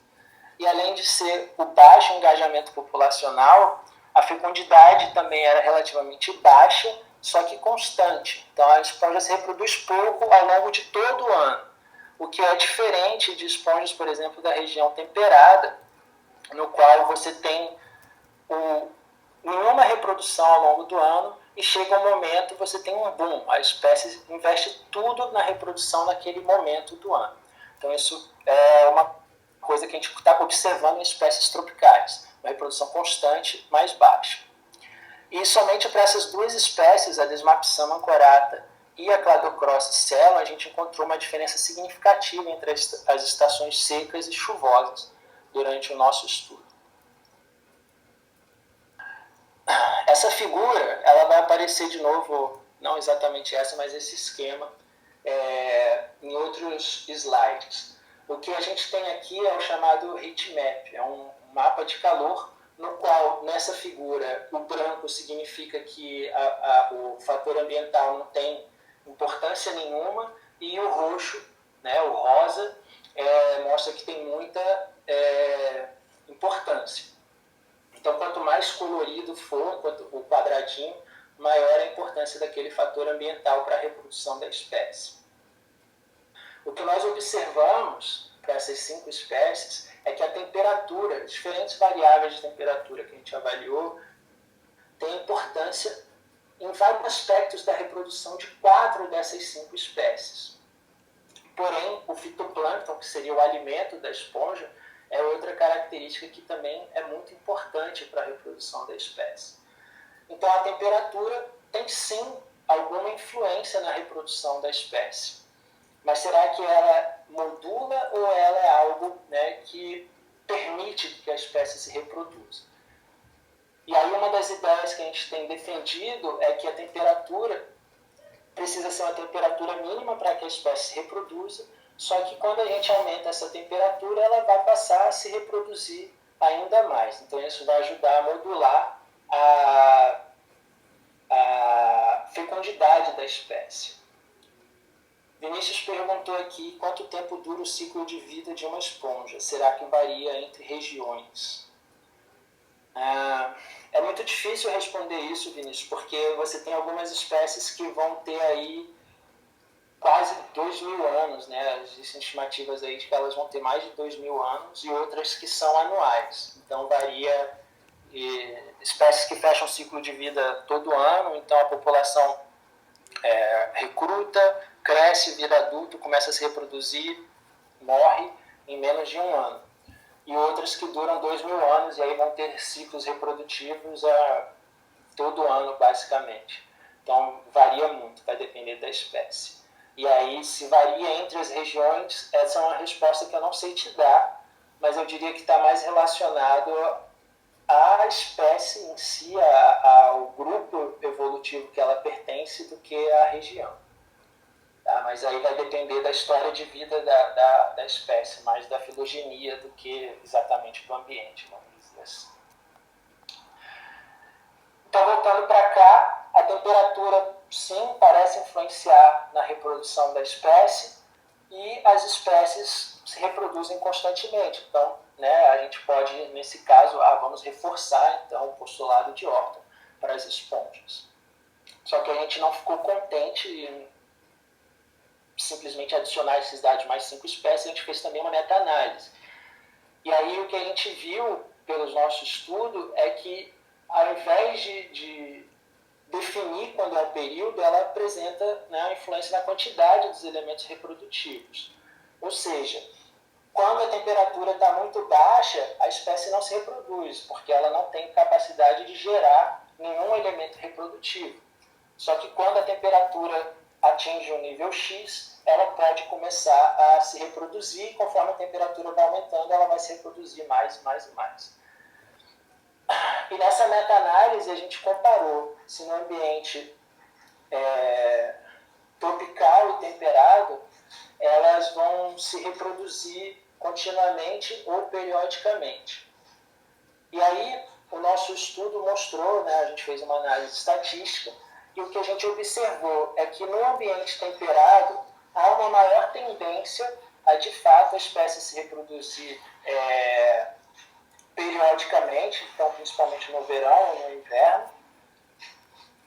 E, além de ser o baixo engajamento populacional, a fecundidade também era relativamente baixa, só que constante. Então, a esponja se reproduz pouco ao longo de todo o ano, o que é diferente de esponjas, por exemplo, da região temperada, no qual você tem nenhuma reprodução ao longo do ano e chega um momento você tem um boom. A espécie investe tudo na reprodução naquele momento do ano. Então, isso é uma coisa que a gente está observando em espécies tropicais, uma reprodução constante, mais baixa. E somente para essas 2 espécies, a Desmapsama ancorata e a Cladocross cellum, a gente encontrou uma diferença significativa entre as estações secas e chuvosas durante o nosso estudo. Essa figura, ela vai aparecer de novo, não exatamente essa, mas esse esquema, em outros slides. O que a gente tem aqui é o chamado heat map, é um mapa de calor, no qual, nessa figura, o branco significa que o fator ambiental não tem importância nenhuma, e o roxo, né, o rosa, mostra que tem muita importância. Então, quanto mais colorido for, quanto o quadradinho, maior a importância daquele fator ambiental para a reprodução da espécie. O que nós observamos para essas 5 espécies é que a temperatura, diferentes variáveis de temperatura que a gente avaliou, tem importância em vários aspectos da reprodução de 4 dessas 5 espécies. Porém, o fitoplâncton, que seria o alimento da esponja, é outra característica que também é muito importante para a reprodução da espécie. Então, a temperatura tem sim alguma influência na reprodução da espécie. Mas será que ela modula ou ela é algo, né, que permite que a espécie se reproduza? E aí uma das ideias que a gente tem defendido é que a temperatura precisa ser uma temperatura mínima para que a espécie se reproduza, só que quando a gente aumenta essa temperatura, ela vai passar a se reproduzir ainda mais. Então isso vai ajudar a modular a fecundidade da espécie. Vinícius perguntou aqui quanto tempo dura o ciclo de vida de uma esponja. Será que varia entre regiões? É muito difícil responder isso, Vinícius, porque você tem algumas espécies que vão ter aí quase 2.000 anos, né? Existem estimativas aí de que elas vão ter mais de 2.000 anos e outras que são anuais. Então varia, espécies que fecham ciclo de vida todo ano, então a população recruta, cresce, vira adulto, começa a se reproduzir, morre em menos de 1 ano. E outras que duram 2.000 anos e aí vão ter ciclos reprodutivos todo ano, basicamente. Então, varia muito, vai depender da espécie. E aí, se varia entre as regiões, essa é uma resposta que eu não sei te dar, mas eu diria que está mais relacionado à espécie em si, ao grupo evolutivo que ela pertence, do que à região. Tá? Mas aí vai depender da história de vida da espécie, mais da filogenia do que exatamente do ambiente, vamos dizer assim. Então, voltando para cá, a temperatura, sim, parece influenciar na reprodução da espécie e as espécies se reproduzem constantemente. Então, né, a gente pode, nesse caso, vamos reforçar então, o postulado de Orton para as esponjas. Só que a gente não ficou contente em simplesmente adicionar esses dados mais 5 espécies, a gente fez também uma meta-análise. E aí o que a gente viu pelo nosso estudo é que, ao invés de definir quando é o período, ela apresenta, né, a influência na quantidade dos elementos reprodutivos. Ou seja, quando a temperatura está muito baixa, a espécie não se reproduz, porque ela não tem capacidade de gerar nenhum elemento reprodutivo. Só que quando a temperatura atinge o nível X, ela pode começar a se reproduzir, e conforme a temperatura vai aumentando, ela vai se reproduzir mais, mais e mais. E nessa meta-análise a gente comparou se no ambiente tropical e temperado elas vão se reproduzir continuamente ou periodicamente. E aí o nosso estudo mostrou, né, a gente fez uma análise estatística, e o que a gente observou é que no ambiente temperado há uma maior tendência a, de fato, a espécie se reproduzir periodicamente, então principalmente no verão ou no inverno,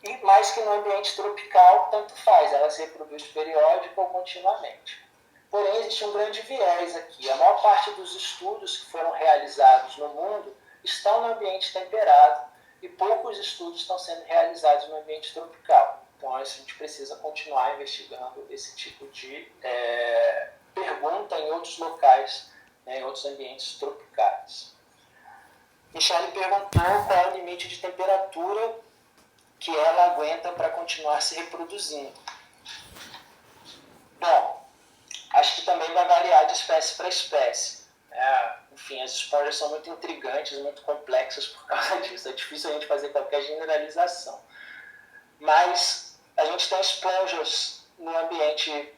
e mais que no ambiente tropical, tanto faz, ela se reproduz periódico ou continuamente. Porém, existe um grande viés aqui. A maior parte dos estudos que foram realizados no mundo estão no ambiente temperado e poucos estudos estão sendo realizados no ambiente tropical. Então, a gente precisa continuar investigando esse tipo de pergunta em outros locais, né, em outros ambientes tropicais. Michele perguntou qual é o limite de temperatura que ela aguenta para continuar se reproduzindo. Bom, acho que também vai variar de espécie para espécie. Enfim, as esponjas são muito intrigantes, muito complexas por causa disso. É difícil a gente fazer qualquer generalização. Mas a gente tem esponjas no ambiente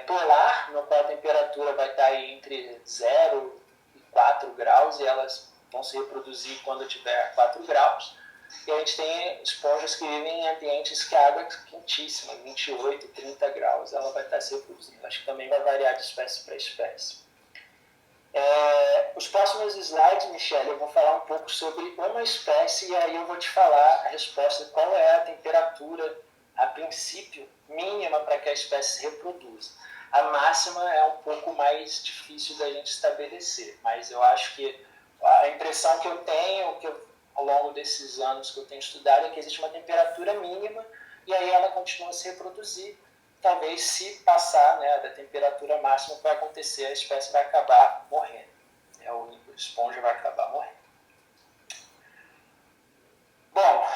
polar, no qual a temperatura vai estar aí entre 0 e 4 graus, e elas vão se reproduzir quando tiver 4 graus. E a gente tem esponjas que vivem em ambientes que a água é quentíssima, 28, 30 graus, ela vai estar se reproduzindo. Acho que também vai variar de espécie para espécie. Os próximos slides, Michele, eu vou falar um pouco sobre uma espécie e aí eu vou te falar a resposta de qual é a temperatura, a princípio, mínima para que a espécie se reproduza. A máxima é um pouco mais difícil da gente estabelecer, mas eu acho que a impressão que eu tenho, ao longo desses anos que eu tenho estudado, é que existe uma temperatura mínima e aí ela continua a se reproduzir. Talvez, se passar, né, da temperatura máxima, o que vai acontecer, a espécie vai acabar morrendo. A esponja vai acabar morrendo. Bom,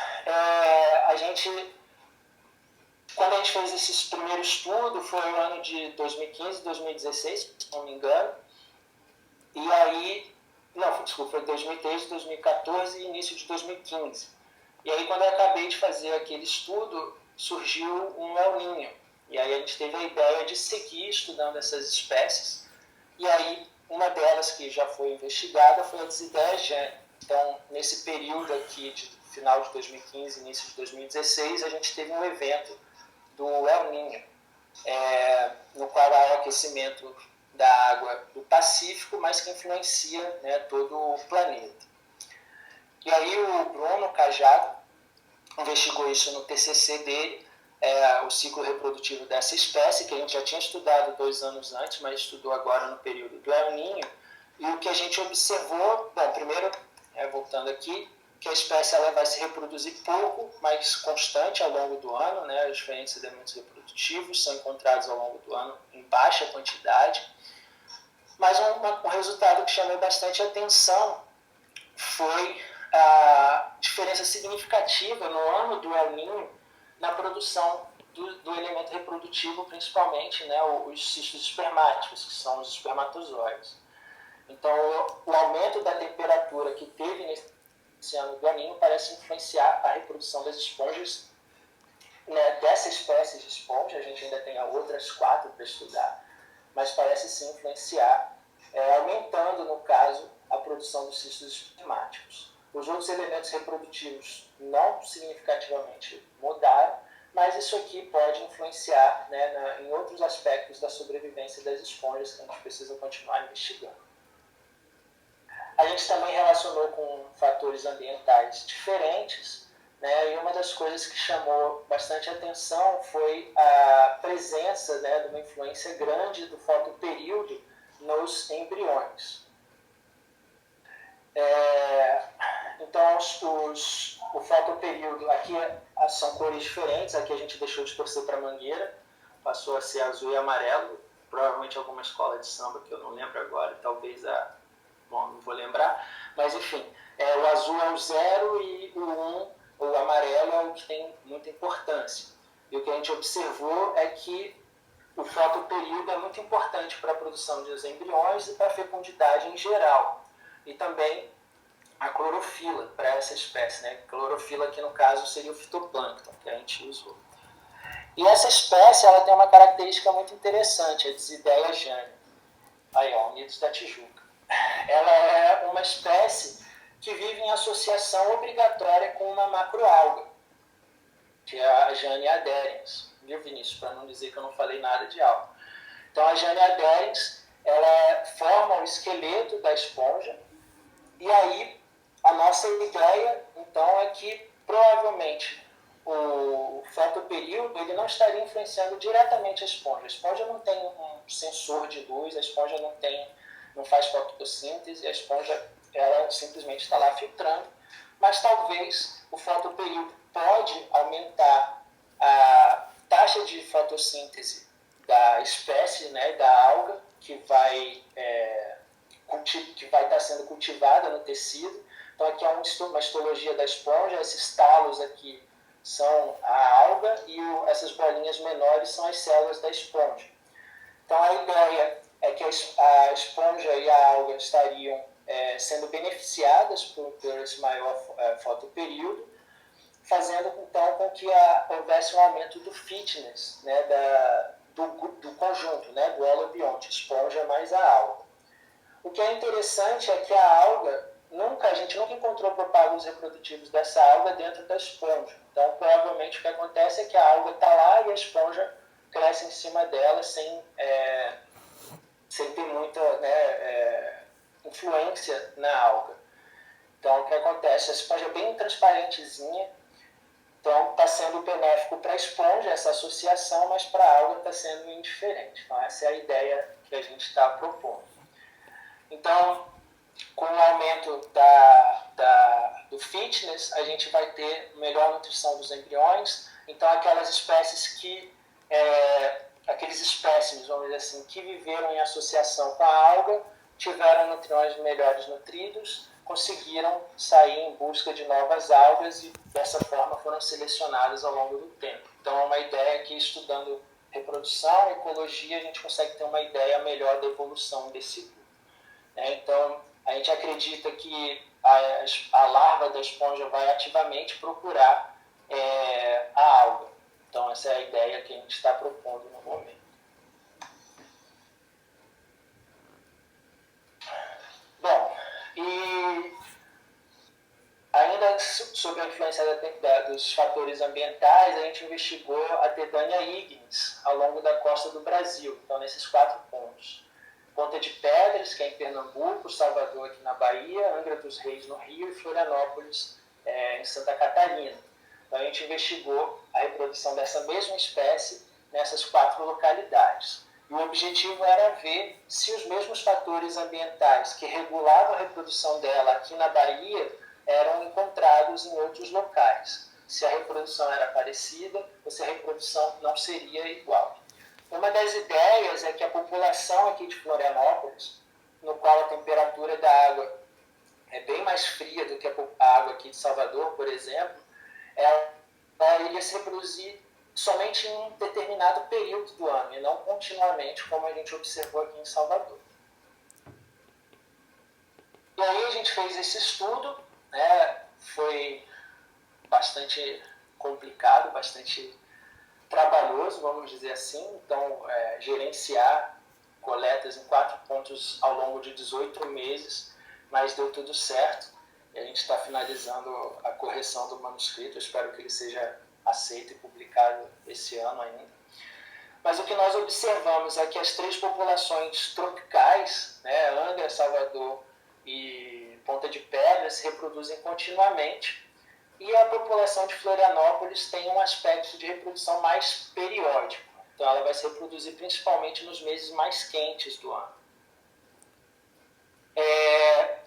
quando a gente fez esse primeiro estudo, foi no ano de 2015, 2016, se não me engano. E aí, foi 2013, 2014 e início de 2015. E aí, quando eu acabei de fazer aquele estudo, surgiu um El Niño. E aí a gente teve a ideia de seguir estudando essas espécies. E aí, uma delas que já foi investigada foi a Desideia gene. Então, nesse período aqui, de final de 2015, início de 2016, a gente teve um evento do El Niño, no qual há o aquecimento da água do Pacífico, mas que influencia, né, todo o planeta. E aí o Bruno Cajado investigou isso no TCC dele, o ciclo reprodutivo dessa espécie, que a gente já tinha estudado 2 anos antes, mas estudou agora no período do El Niño. E o que a gente observou, bom, primeiro, voltando aqui, que a espécie ela vai se reproduzir pouco, mas constante ao longo do ano, né? Os diferentes elementos reprodutivos são encontrados ao longo do ano em baixa quantidade. Mas um resultado que chamou bastante atenção foi a diferença significativa no ano do El Niño na produção do elemento reprodutivo, principalmente, né, os cistos espermáticos, que são os espermatozoides. Então, o aumento da temperatura que teve nesse ano do El Niño parece influenciar a reprodução das esponjas né, dessa espécie de esponja, a gente ainda tem outras 4 para estudar, mas parece sim influenciar, aumentando, no caso, a produção dos cistos espermáticos. Os outros elementos reprodutivos não significativamente mudaram, mas isso aqui pode influenciar, né, em outros aspectos da sobrevivência das esponjas que a gente precisa continuar investigando. A gente também relacionou com fatores ambientais diferentes, né, e uma das coisas que chamou bastante atenção foi a presença, né, de uma influência grande do fotoperíodo nos embriões. Então, o fotoperíodo, aqui são cores diferentes, aqui a gente deixou de torcer para a mangueira, passou a ser azul e amarelo, provavelmente alguma escola de samba que eu não lembro agora, talvez bom, não vou lembrar, mas enfim, o azul é o 0 e o 1, o amarelo, é o que tem muita importância. E o que a gente observou é que o fotoperíodo é muito importante para a produção dos embriões e para a fecundidade em geral. E também a clorofila para essa espécie, né? Clorofila aqui no caso seria o fitoplâncton que a gente usou. E essa espécie ela tem uma característica muito interessante, a Desideia jane. Aí, ó, Unidos da Tijuca. Ela é uma espécie que vive em associação obrigatória com uma macroalga, que é a Jane adherens. Viu, Vinícius? Para não dizer que eu não falei nada de alga. Então, a Jane adherens, ela forma o esqueleto da esponja, e aí a nossa ideia, então, é que provavelmente o fotoperíodo ele não estaria influenciando diretamente a esponja. A esponja não tem um sensor de luz, a esponja não faz fotossíntese, a esponja ela simplesmente está lá filtrando, mas talvez o fotoperíodo pode aumentar a taxa de fotossíntese da espécie, né, da alga, que vai estar sendo cultivada no tecido. Então aqui é uma histologia da esponja, esses talos aqui são a alga e essas bolinhas menores são as células da esponja. Então a ideia é que a esponja e a alga estariam sendo beneficiadas por esse maior fotoperíodo, fazendo então com que houvesse um aumento do fitness, né, do conjunto, né, do holobionte, esponja mais a alga. O que é interessante é que a alga, a gente nunca encontrou propágulos reprodutivos dessa alga dentro da esponja. Então, provavelmente o que acontece é que a alga está lá e a esponja cresce em cima dela sem ter muita influência na alga. Então, o que acontece? A esponja é bem transparentezinha, então está sendo benéfico para a esponja essa associação, mas para a alga está sendo indiferente. Então, essa é a ideia que a gente está propondo. Então, com o aumento do fitness, a gente vai ter melhor nutrição dos embriões. Então, aquelas espécies aqueles espécimes, vamos dizer assim, que viveram em associação com a alga, tiveram nutriões melhores nutridos, conseguiram sair em busca de novas algas e, dessa forma, foram selecionadas ao longo do tempo. Então, é uma ideia que, estudando reprodução, ecologia, a gente consegue ter uma ideia melhor da evolução desse grupo. Então, a gente acredita que a larva da esponja vai ativamente procurar a alga. Então, essa é a ideia que a gente está propondo no momento. Bom, e ainda sobre a influência dos fatores ambientais, a gente investigou a Dedania ignis ao longo da costa do Brasil, então nesses 4 pontos. Ponta de Pedras, que é em Pernambuco, Salvador aqui na Bahia, Angra dos Reis no Rio e Florianópolis em Santa Catarina. Então a gente investigou a reprodução dessa mesma espécie nessas 4 localidades. E o objetivo era ver se os mesmos fatores ambientais que regulavam a reprodução dela aqui na Bahia eram encontrados em outros locais. Se a reprodução era parecida ou se a reprodução não seria igual. Uma das ideias é que a população aqui de Florianópolis, no qual a temperatura da água é bem mais fria do que a água aqui de Salvador, por exemplo, ela iria se reproduzir somente em um determinado período do ano e não continuamente, como a gente observou aqui em Salvador. E aí a gente fez esse estudo, né? Foi bastante complicado, bastante trabalhoso, vamos dizer assim. Então, gerenciar coletas em 4 pontos ao longo de 18 meses, mas deu tudo certo. E a gente está finalizando a correção do manuscrito. Eu espero que ele seja aceito e publicado esse ano ainda. Mas o que nós observamos é que as 3 populações tropicais, né, Angra, Salvador e Ponta de Pedra, se reproduzem continuamente. E a população de Florianópolis tem um aspecto de reprodução mais periódico. Então, ela vai se reproduzir principalmente nos meses mais quentes do ano.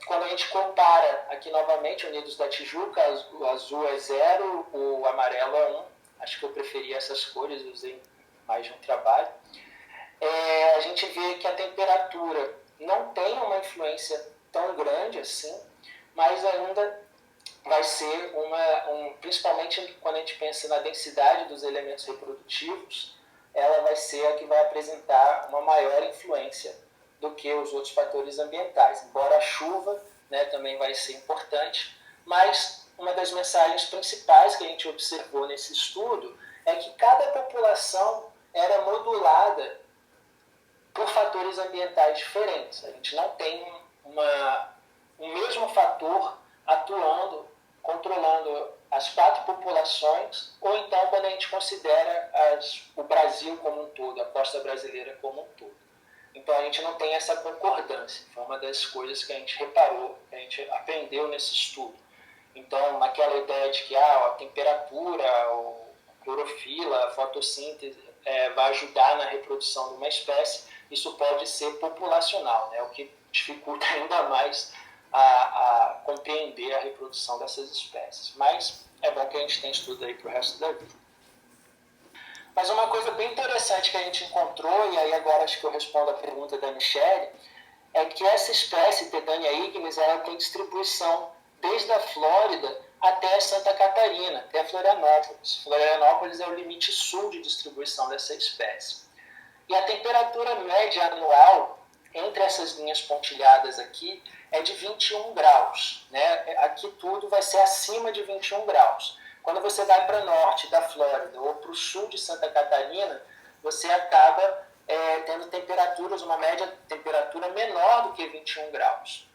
Quando a gente compara aqui novamente, Unidos da Tijuca, o azul é 0, o amarelo é 1. Acho que eu preferi essas cores, usei mais de um trabalho. A gente vê que a temperatura não tem uma influência tão grande assim, mas ainda vai ser principalmente quando a gente pensa na densidade dos elementos reprodutivos, ela vai ser a que vai apresentar uma maior influência do que os outros fatores ambientais. Embora a chuva, né, também vai ser importante, mas uma das mensagens principais que a gente observou nesse estudo é que cada população era modulada por fatores ambientais diferentes. A gente não tem um mesmo fator atuando, controlando as 4 populações, ou então quando a gente considera o Brasil como um todo, a costa brasileira como um todo. Então a gente não tem essa concordância. Foi uma das coisas que a gente reparou, que a gente aprendeu nesse estudo. Então, naquela ideia de que a temperatura, a clorofila, a fotossíntese vai ajudar na reprodução de uma espécie, isso pode ser populacional, né? O que dificulta ainda mais a compreender a reprodução dessas espécies. Mas é bom que a gente tenha estudo aí para o resto da vida. Mas uma coisa bem interessante que a gente encontrou, e aí agora acho que eu respondo a pergunta da Michele, é que essa espécie, Tedania ignis, ela tem distribuição desde a Flórida até Santa Catarina, até Florianópolis. Florianópolis é o limite sul de distribuição dessa espécie. E a temperatura média anual entre essas linhas pontilhadas aqui é de 21 graus. Né? Aqui tudo vai ser acima de 21 graus. Quando você vai para o norte da Flórida ou para o sul de Santa Catarina, você acaba tendo temperaturas, uma média temperatura menor do que 21 graus.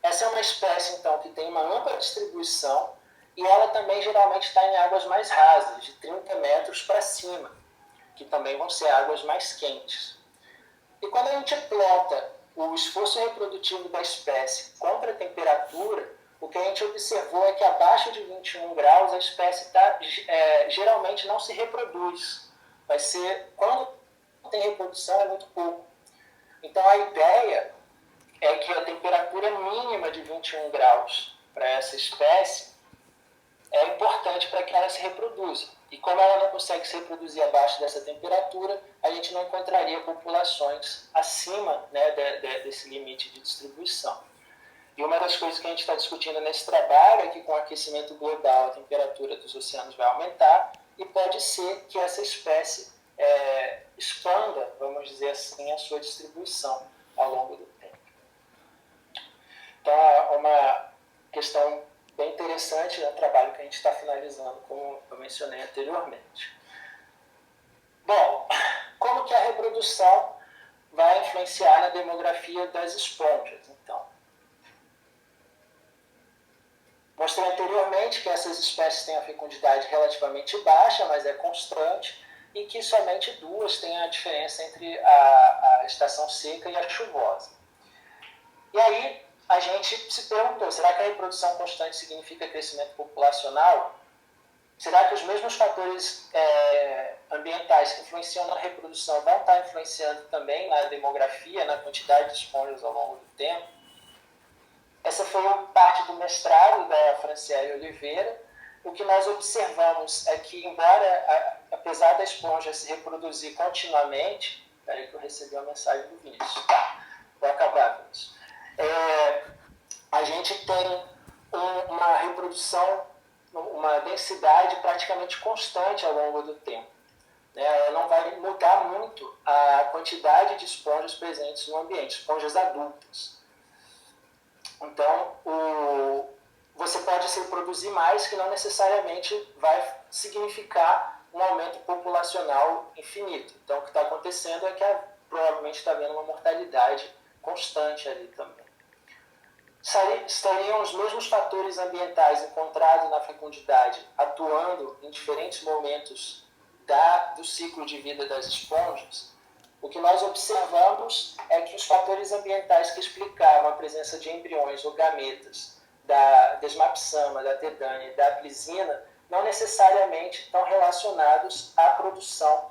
Essa é uma espécie, então, que tem uma ampla distribuição e ela também geralmente está em águas mais rasas, de 30 metros para cima, que também vão ser águas mais quentes. E quando a gente plota o esforço reprodutivo da espécie contra a temperatura, o que a gente observou é que abaixo de 21 graus a espécie geralmente não se reproduz. Vai ser, quando tem reprodução, é muito pouco. Então a ideia é que a temperatura mínima de 21 graus para essa espécie é importante para que ela se reproduza. E como ela não consegue se reproduzir abaixo dessa temperatura, a gente não encontraria populações acima, né, desse limite de distribuição. E uma das coisas que a gente está discutindo nesse trabalho é que com o aquecimento global a temperatura dos oceanos vai aumentar e pode ser que essa espécie expanda, vamos dizer assim, a sua distribuição ao longo do tempo. Então, é uma questão bem interessante, é um trabalho que a gente está finalizando, como eu mencionei anteriormente. Bom, como que a reprodução vai influenciar na demografia das esponjas, então? Mostrei anteriormente que essas espécies têm a fecundidade relativamente baixa, mas é constante, e que somente 2 têm a diferença entre a estação seca e a chuvosa. E aí a gente se perguntou, será que a reprodução constante significa crescimento populacional? Será que os mesmos fatores ambientais que influenciam na reprodução vão estar influenciando também na demografia, na quantidade de esponjas ao longo do tempo? Essa foi parte do mestrado da Franciele Oliveira. O que nós observamos é que, embora, apesar da esponja se reproduzir continuamente... Espera aí que eu recebi uma mensagem do Vinícius. Tá, vou acabar com isso. A gente tem uma reprodução, uma densidade praticamente constante ao longo do tempo. Ela não vai mudar muito a quantidade de esponjas presentes no ambiente, esponjas adultas. Então, você pode se reproduzir mais, que não necessariamente vai significar um aumento populacional infinito. Então, o que está acontecendo é que provavelmente está havendo uma mortalidade constante ali também. Estariam os mesmos fatores ambientais encontrados na fecundidade atuando em diferentes momentos do ciclo de vida das esponjas? O que nós observamos é que os fatores ambientais que explicavam a presença de embriões ou gametas da desmapsama, da tedânia e da aplisina não necessariamente estão relacionados à produção,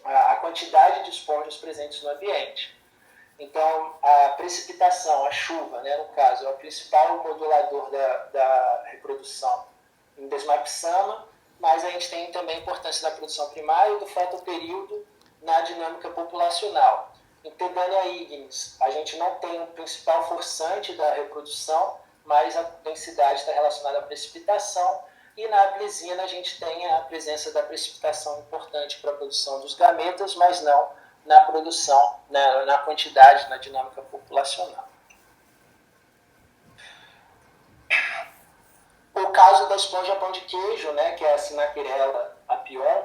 à quantidade de esponjas presentes no ambiente. Então, a precipitação, a chuva, né, no caso, é o principal modulador da reprodução em desmapsama, mas a gente tem também a importância da produção primária e do fotoperíodo na dinâmica populacional. Em Tedania ignis, a gente não tem o principal forçante da reprodução, mas a densidade está relacionada à precipitação, e na aplisina a gente tem a presença da precipitação importante para a produção dos gametas, mas não na produção, na quantidade, na dinâmica populacional. O caso da esponja pão de queijo, né, que é a Sinaquirella apion,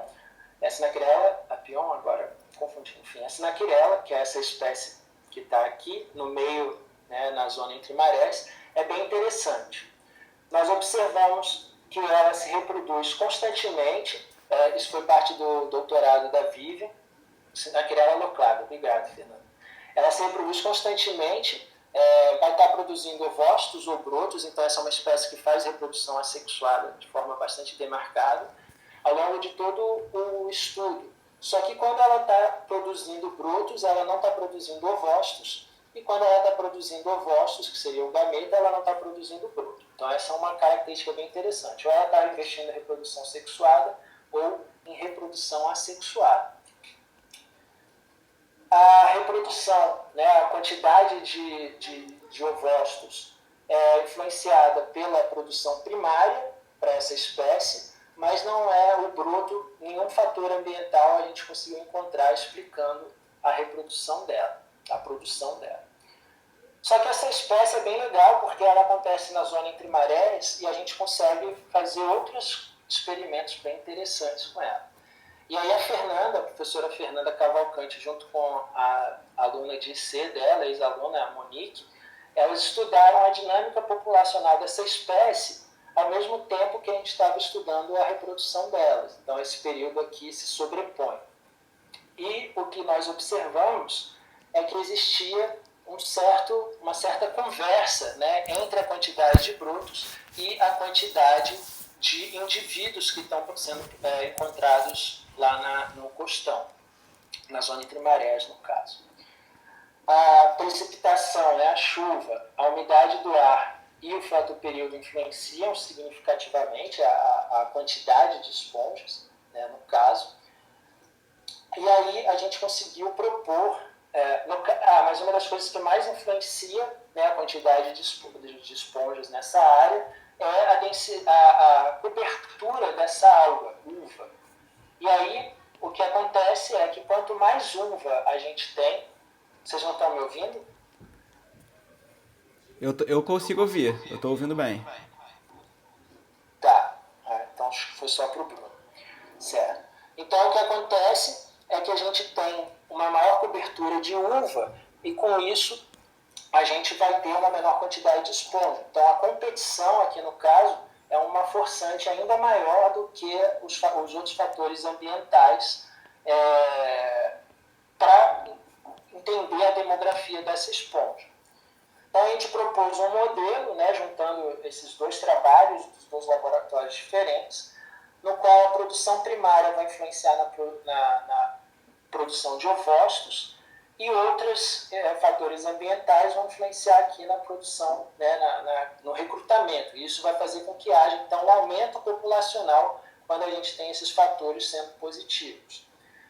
a Sinaquirella apion, agora confundi, enfim, a Sinaquirella, que é essa espécie que está aqui no meio, né, na zona entre marés, é bem interessante. Nós observamos que ela se reproduz constantemente, isso foi parte do doutorado da Vivian, Sinaquirella locada. Obrigado, Fernando. Ela se reproduz constantemente, vai estar produzindo ovócitos ou brotos, então essa é uma espécie que faz reprodução assexuada de forma bastante demarcada ao longo de todo o estudo. Só que quando ela está produzindo brotos, ela não está produzindo ovócitos, e quando ela está produzindo ovócitos, que seria o gameta, ela não está produzindo broto. Então essa é uma característica bem interessante. Ou ela está investindo em reprodução sexuada ou em reprodução assexuada. A reprodução, né, a quantidade de ovócitos é influenciada pela produção primária para essa espécie, mas não é o broto, nenhum fator ambiental a gente conseguiu encontrar explicando a reprodução dela, a produção dela. Só que essa espécie é bem legal porque ela acontece na zona entre marés e a gente consegue fazer outros experimentos bem interessantes com ela. E aí a professora Fernanda Cavalcante, junto com a aluna de IC dela, ex-aluna, a Monique, elas estudaram a dinâmica populacional dessa espécie ao mesmo tempo que a gente estava estudando a reprodução delas. Então esse período aqui se sobrepõe. E o que nós observamos é que existia uma certa conversa, né, entre a quantidade de brotos e a quantidade de indivíduos que estão sendo encontrados lá no costão, na zona entre marés, no caso. A precipitação, né, a chuva, a umidade do ar e o fotoperíodo influenciam significativamente a quantidade de esponjas, né, no caso. E aí a gente conseguiu propor, mas uma das coisas que mais influencia, né, a quantidade de esponjas nessa área é a cobertura dessa alga, uva. E aí, o que acontece é que quanto mais uva a gente tem... Vocês não estão me ouvindo? Eu consigo ouvir, eu estou ouvindo bem. Tá, então acho que foi só para o Bruno. Certo. Então, o que acontece é que a gente tem uma maior cobertura de uva e, com isso, a gente vai ter uma menor quantidade de esponja. Então, a competição aqui, no caso, é uma forçante ainda maior do que os outros fatores ambientais para entender a demografia dessa esponja. Então, a gente propôs um modelo, né, juntando esses dois trabalhos dos dois laboratórios diferentes, no qual a produção primária vai influenciar na produção de ovócitos e outros fatores ambientais vão influenciar aqui na produção, né, no recrutamento. E isso vai fazer com que haja, então, um aumento populacional quando a gente tem esses fatores sendo positivos.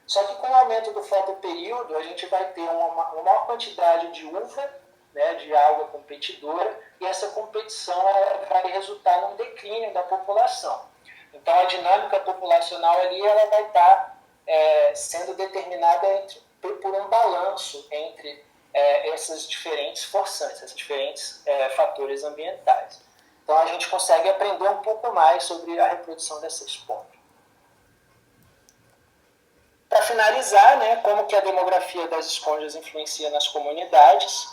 Só que com o aumento do fotoperíodo, a gente vai ter uma maior quantidade de uva, né, de alga competidora, e essa competição vai resultar num declínio da população. Então, a dinâmica populacional ali ela vai estar sendo determinada por um balanço entre essas diferentes forçantes, esses diferentes fatores ambientais. Então, a gente consegue aprender um pouco mais sobre a reprodução dessa esponja. para finalizar, né, como que a demografia das esponjas influencia nas comunidades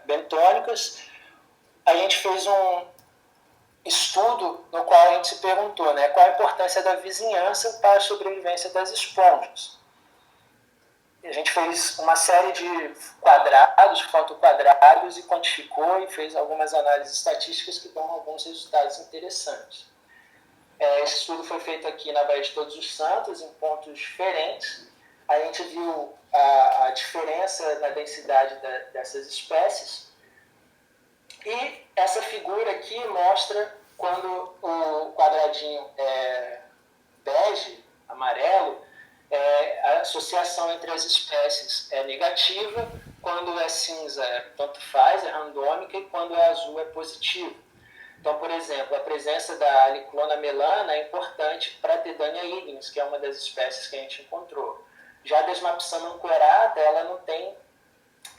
bentônicas, a gente fez um estudo no qual a gente se perguntou, né, qual a importância da vizinhança para a sobrevivência das esponjas. A gente fez uma série de quadrados, fotoquadrados, e quantificou e fez algumas análises estatísticas que dão alguns resultados interessantes. Esse estudo foi feito aqui na Baía de Todos os Santos, em pontos diferentes. A gente viu a diferença na densidade dessas espécies. E essa figura aqui mostra quando o quadradinho é bege, amarelo, a associação entre as espécies é negativa, quando é cinza tanto faz, é randômica, e quando é azul é positiva. Então, por exemplo, a presença da Aliclona melana é importante para a Dedania ignis, que é uma das espécies que a gente encontrou. Já a Desmopsama ancorata, ela não tem...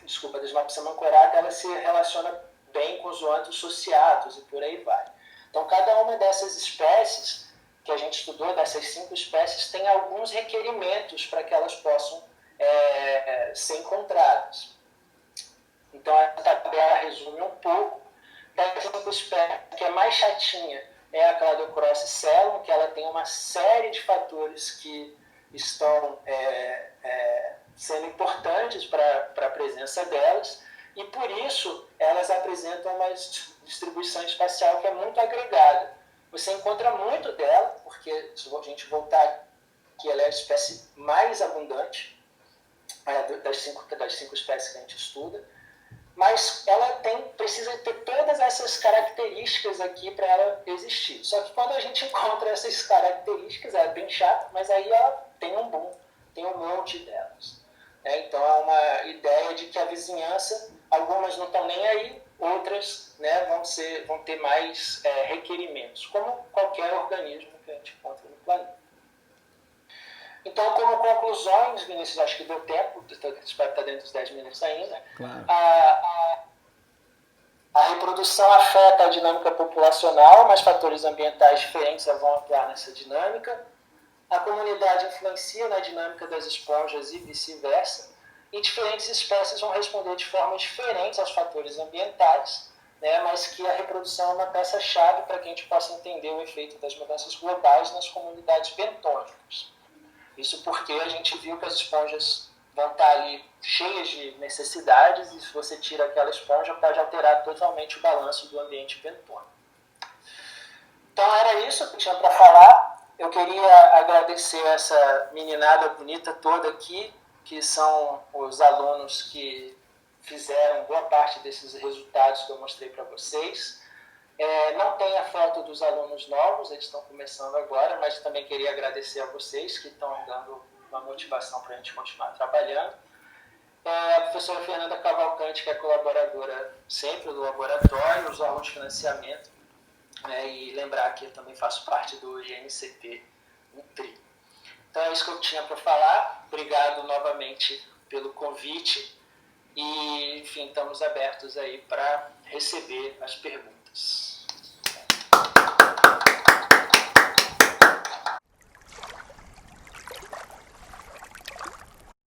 Desculpa, a Desmopsama ancorata, ela se relaciona bem com os zoanthus sociatus e por aí vai. Então, cada uma dessas espécies que a gente estudou, dessas 5 espécies, tem alguns requerimentos para que elas possam ser encontradas. Então, a tabela resume um pouco. A 5 espécies que é mais chatinha é a Cladocrossicellum, que ela tem uma série de fatores que estão sendo importantes para a presença delas, e por isso elas apresentam uma distribuição espacial que é muito agregada. Você encontra muito dela, porque se a gente voltar aqui, ela é a espécie mais abundante das cinco espécies que a gente estuda, mas ela precisa ter todas essas características aqui para ela existir. Só que quando a gente encontra essas características, é bem chato, mas aí ela tem um boom, tem um monte delas. Então é uma ideia de que a vizinhança, algumas não estão nem aí, outras, né, vão ter mais requerimentos, como qualquer organismo que a gente encontra no planeta. Então, como conclusões, Vinícius, acho que deu tempo, espero estar dentro dos 10 minutos ainda. Claro. A reprodução afeta a dinâmica populacional, mas fatores ambientais diferentes vão atuar nessa dinâmica. A comunidade influencia na dinâmica das esponjas e vice-versa. E diferentes espécies vão responder de formas diferentes aos fatores ambientais, né, mas que a reprodução é uma peça-chave para que a gente possa entender o efeito das mudanças globais nas comunidades bentônicas. Isso porque a gente viu que as esponjas vão estar ali cheias de necessidades, e se você tira aquela esponja, pode alterar totalmente o balanço do ambiente bentônico. Então era isso que eu tinha para falar. Eu queria agradecer essa meninada bonita toda aqui, que são os alunos que fizeram boa parte desses resultados que eu mostrei para vocês. Não tem a foto dos alunos novos, eles estão começando agora, mas também queria agradecer a vocês que estão dando uma motivação para a gente continuar trabalhando. A professora Fernanda Cavalcante, que é colaboradora sempre do laboratório, os órgãos de financiamento, e lembrar que eu também faço parte do INCT Nutri. Então é isso que eu tinha para falar. Obrigado novamente pelo convite e, enfim, estamos abertos aí para receber as perguntas.